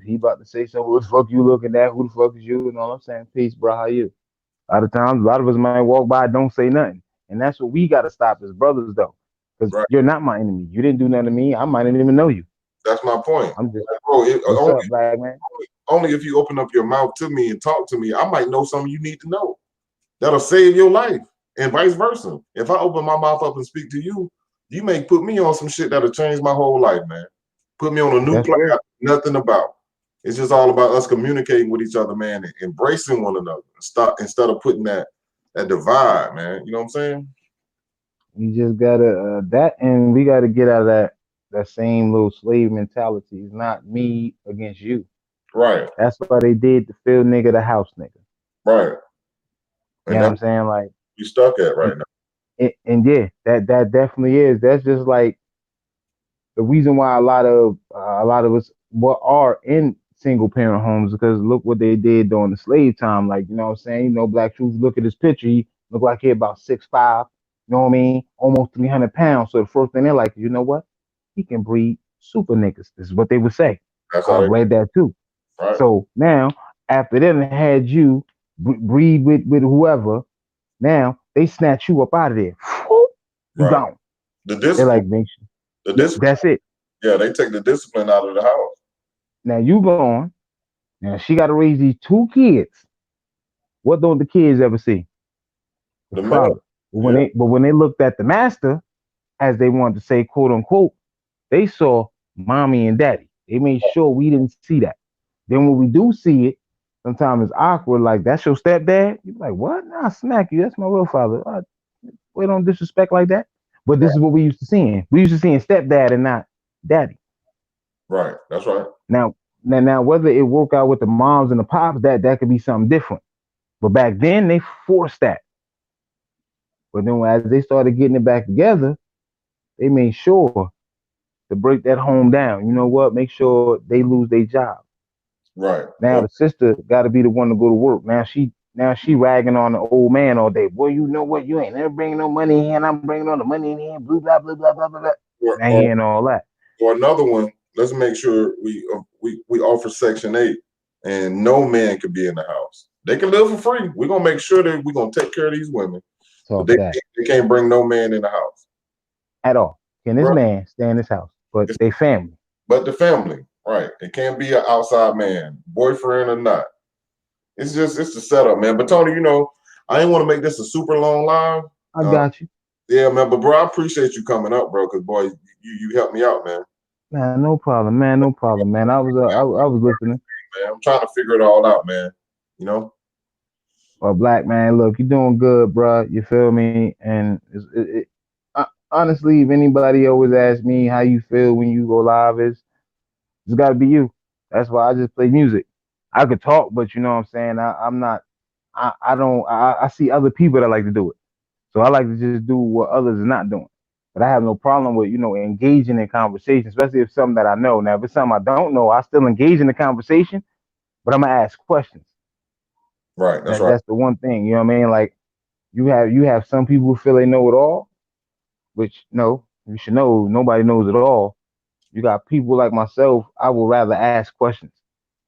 He about to say something. What the fuck you looking at? Who the fuck is you? And all I'm saying, peace, bro. How you? A lot of times, a lot of us might walk by, don't say nothing, and that's what we got to stop as brothers, though, because Right. you're not my enemy. You didn't do nothing to me. I might not even know you. That's my point. I'm just, Like, bro, what's up, black man? only if you open up your mouth to me and talk to me, I might know something you need to know. That'll save your life, and vice versa. If I open my mouth up and speak to you, you may put me on some shit that'll change my whole life, man. Put me on a new That's plan I real. know nothing about. It's just all about us communicating with each other, man, and embracing one another. Stop instead of putting that divide, man. You know what I'm saying? You just gotta that, and we gotta get out of that same little slave mentality. It's not me against you. Right, That's why they did the field nigga, the house nigga. right. You And know what that's I'm saying? Like, what you stuck at and, right now. and yeah, that definitely is. That's just like the reason why a lot of us what are in single parent homes because look what they did during the slave time. Like, you know what I'm saying? Black Truth, look at this picture. He look like he about 6'5", you know what I mean? Almost 300 pounds. So the first thing they're like, you know what? He can breed super niggas. This is what they would say. That's how I've they read that too. right, So now, after they done had you breed with whoever, now they snatch you up out of there. You right. gone. The They're discipline, like, make sure. the Yep, discipline. that's it. Yeah, they take the discipline out of the house. Now you gone. Now she got to raise these two kids. What don't the kids ever see? The The man, father. But when yeah, they looked at the master, as they wanted to say, quote unquote, they saw mommy and daddy. They made sure we didn't see that. Then when we do see it, sometimes it's awkward. Like, that's your stepdad. You be like, what? Nah, smack you. That's my real father. We don't disrespect like that. But this is what we used to seeing. We used to seeing stepdad and not daddy. right. That's right. Now, whether it work out with the moms and the pops, that could be something different. But back then, they forced that. But then as they started getting it back together, they made sure to break that home down. You know what? Make sure they lose their job. Right. Now Yeah, the sister got to be the one to go to work. Now she ragging on the old man all day. Boy, you know what? You ain't never bringing no money in here, and I'm bringing all the money in here. Blah blah blah blah blah blah. or, Now or hearing all that. or another one. Let's make sure we offer Section 8, and no man can be in the house. They can live for free. We're gonna make sure that we're gonna take care of these women, but Talk they that they can't bring no man in the house. at all. Can this Right. man stay in this house? But It's, they family. but the family, right? It can't be an outside man, boyfriend or not. It's the setup, man. But Tony, I didn't want to make this a super long live. I Uh, got you. yeah, man. But bro, I appreciate you coming up, bro. Because boy, you helped me out, man. Man, no problem, man. No problem, man. I was listening. Man, I'm trying to figure it all out, man. You know. Well, black man, look, you're doing good, bro. You feel me? And honestly, if anybody always asks me how you feel when you go live, it's got to be you. That's why I just play music. I could talk, but you know what I'm saying. I'm not. I don't. I see other people that like to do it, so I like to just do what others are not doing. But I have no problem with engaging in conversation, especially if something that I know. Now, if it's something I don't know, I still engage in the conversation, but I'm gonna ask questions. Right. That's right. That's the one thing. You know what I mean? Like you have some people who feel they know it all, which no, you should know nobody knows it all. You got people like myself, I would rather ask questions.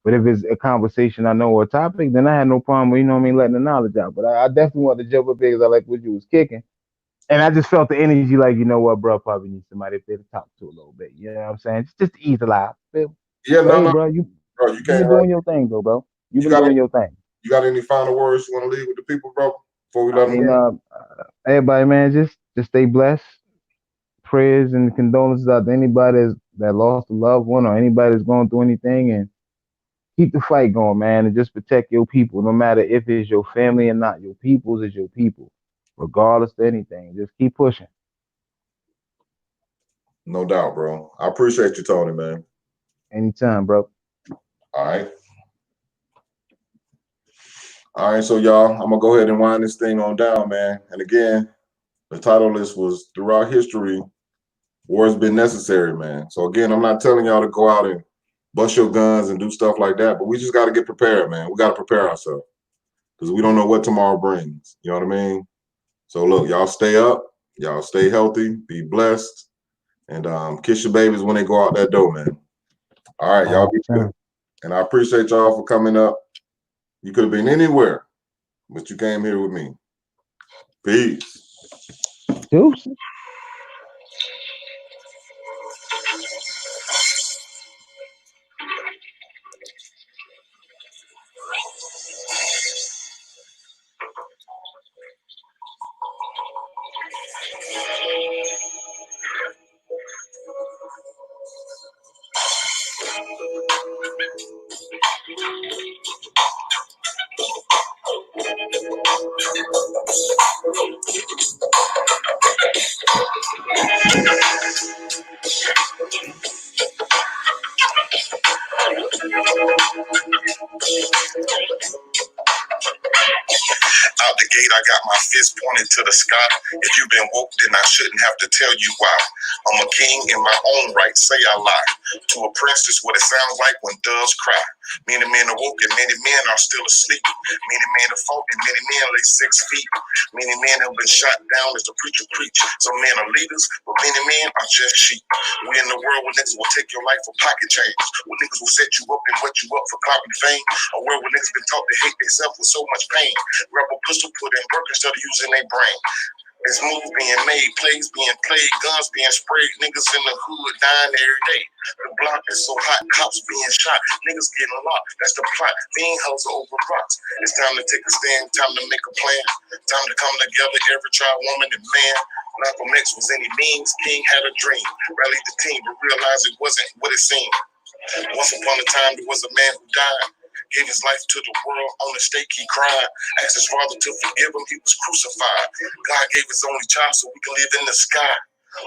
But if it's a conversation I know or a topic, then I had no problem with, you know what I mean, letting the knowledge out. But I definitely want to jump up there because I like what you was kicking. And I just felt the energy like, you know what, bro, probably need somebody up there to talk to a little bit. You know what I'm saying? Just to ease the life. But Yeah, no, hey, no, bro, bro, you you've can't been hurt. doing your thing, though, bro. You've You been got doing any, your thing. you got any final words you want to leave with the people, bro? Before we I let them mean, go? everybody, man, just stay blessed. Prayers and condolences out to anybody that lost a loved one or anybody that's going through anything, and keep the fight going, man, and just protect your people, no matter if it's your family or not. Your peoples is your people, regardless of anything. Just keep pushing. No doubt, bro. I appreciate you, Tony, man. Anytime, bro. All right. All right, so y'all, I'm gonna go ahead and wind this thing on down, man. And again, the title of this was Throughout History, War has been necessary, man. So again, I'm not telling y'all to go out and bust your guns and do stuff like that, but we just got to get prepared, man. We got to prepare ourselves because we don't know what tomorrow brings. You know what I mean? So look, y'all stay up, y'all stay healthy, be blessed, and kiss your babies when they go out that door, man. All right, y'all be good. And I appreciate y'all for coming up. You could have been anywhere, but you came here with me. Peace. Deuces. Out the gate, I got my fist pointed to the sky. If you've been woke, then I shouldn't have to tell you why. I'm a king in my own right, say I lie. To a princess, what it sounds like when doves cry. Many men are woke and many men are still asleep. Many men are folk and many men lay 6 feet. Many men have been shot down as the preacher preach. Some men are leaders, but many men are just sheep. We in the world where niggas will take your life for pocket change. Where niggas will set you up and wet you up for clout and fame. A world where niggas been taught to hate themselves with so much pain. Rebel pistol put in work instead of using their brain. There's moves being made, plays being played, guns being sprayed, niggas in the hood dying every day. The block is so hot, cops being shot, niggas getting locked. That's the plot. Being held over rocks. It's time to take a stand, time to make a plan, time to come together, every child, woman, and man. Malcolm X was any means, King had a dream. Rallied the team, but realized it wasn't what it seemed. Once upon a time, there was a man who died. Gave his life to the world on the stake, he cried. Asked his father to forgive him, he was crucified. God gave his only child so we can live in the sky.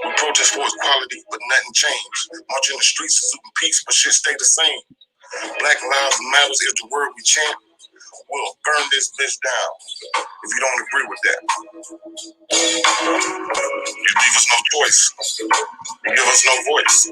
We protest for equality, but nothing changed. Marching the streets is in peace, but shit stay the same. Black Lives Matters is the word we chant. We'll burn this bitch down if you don't agree with that. You leave us no choice. You give us no voice.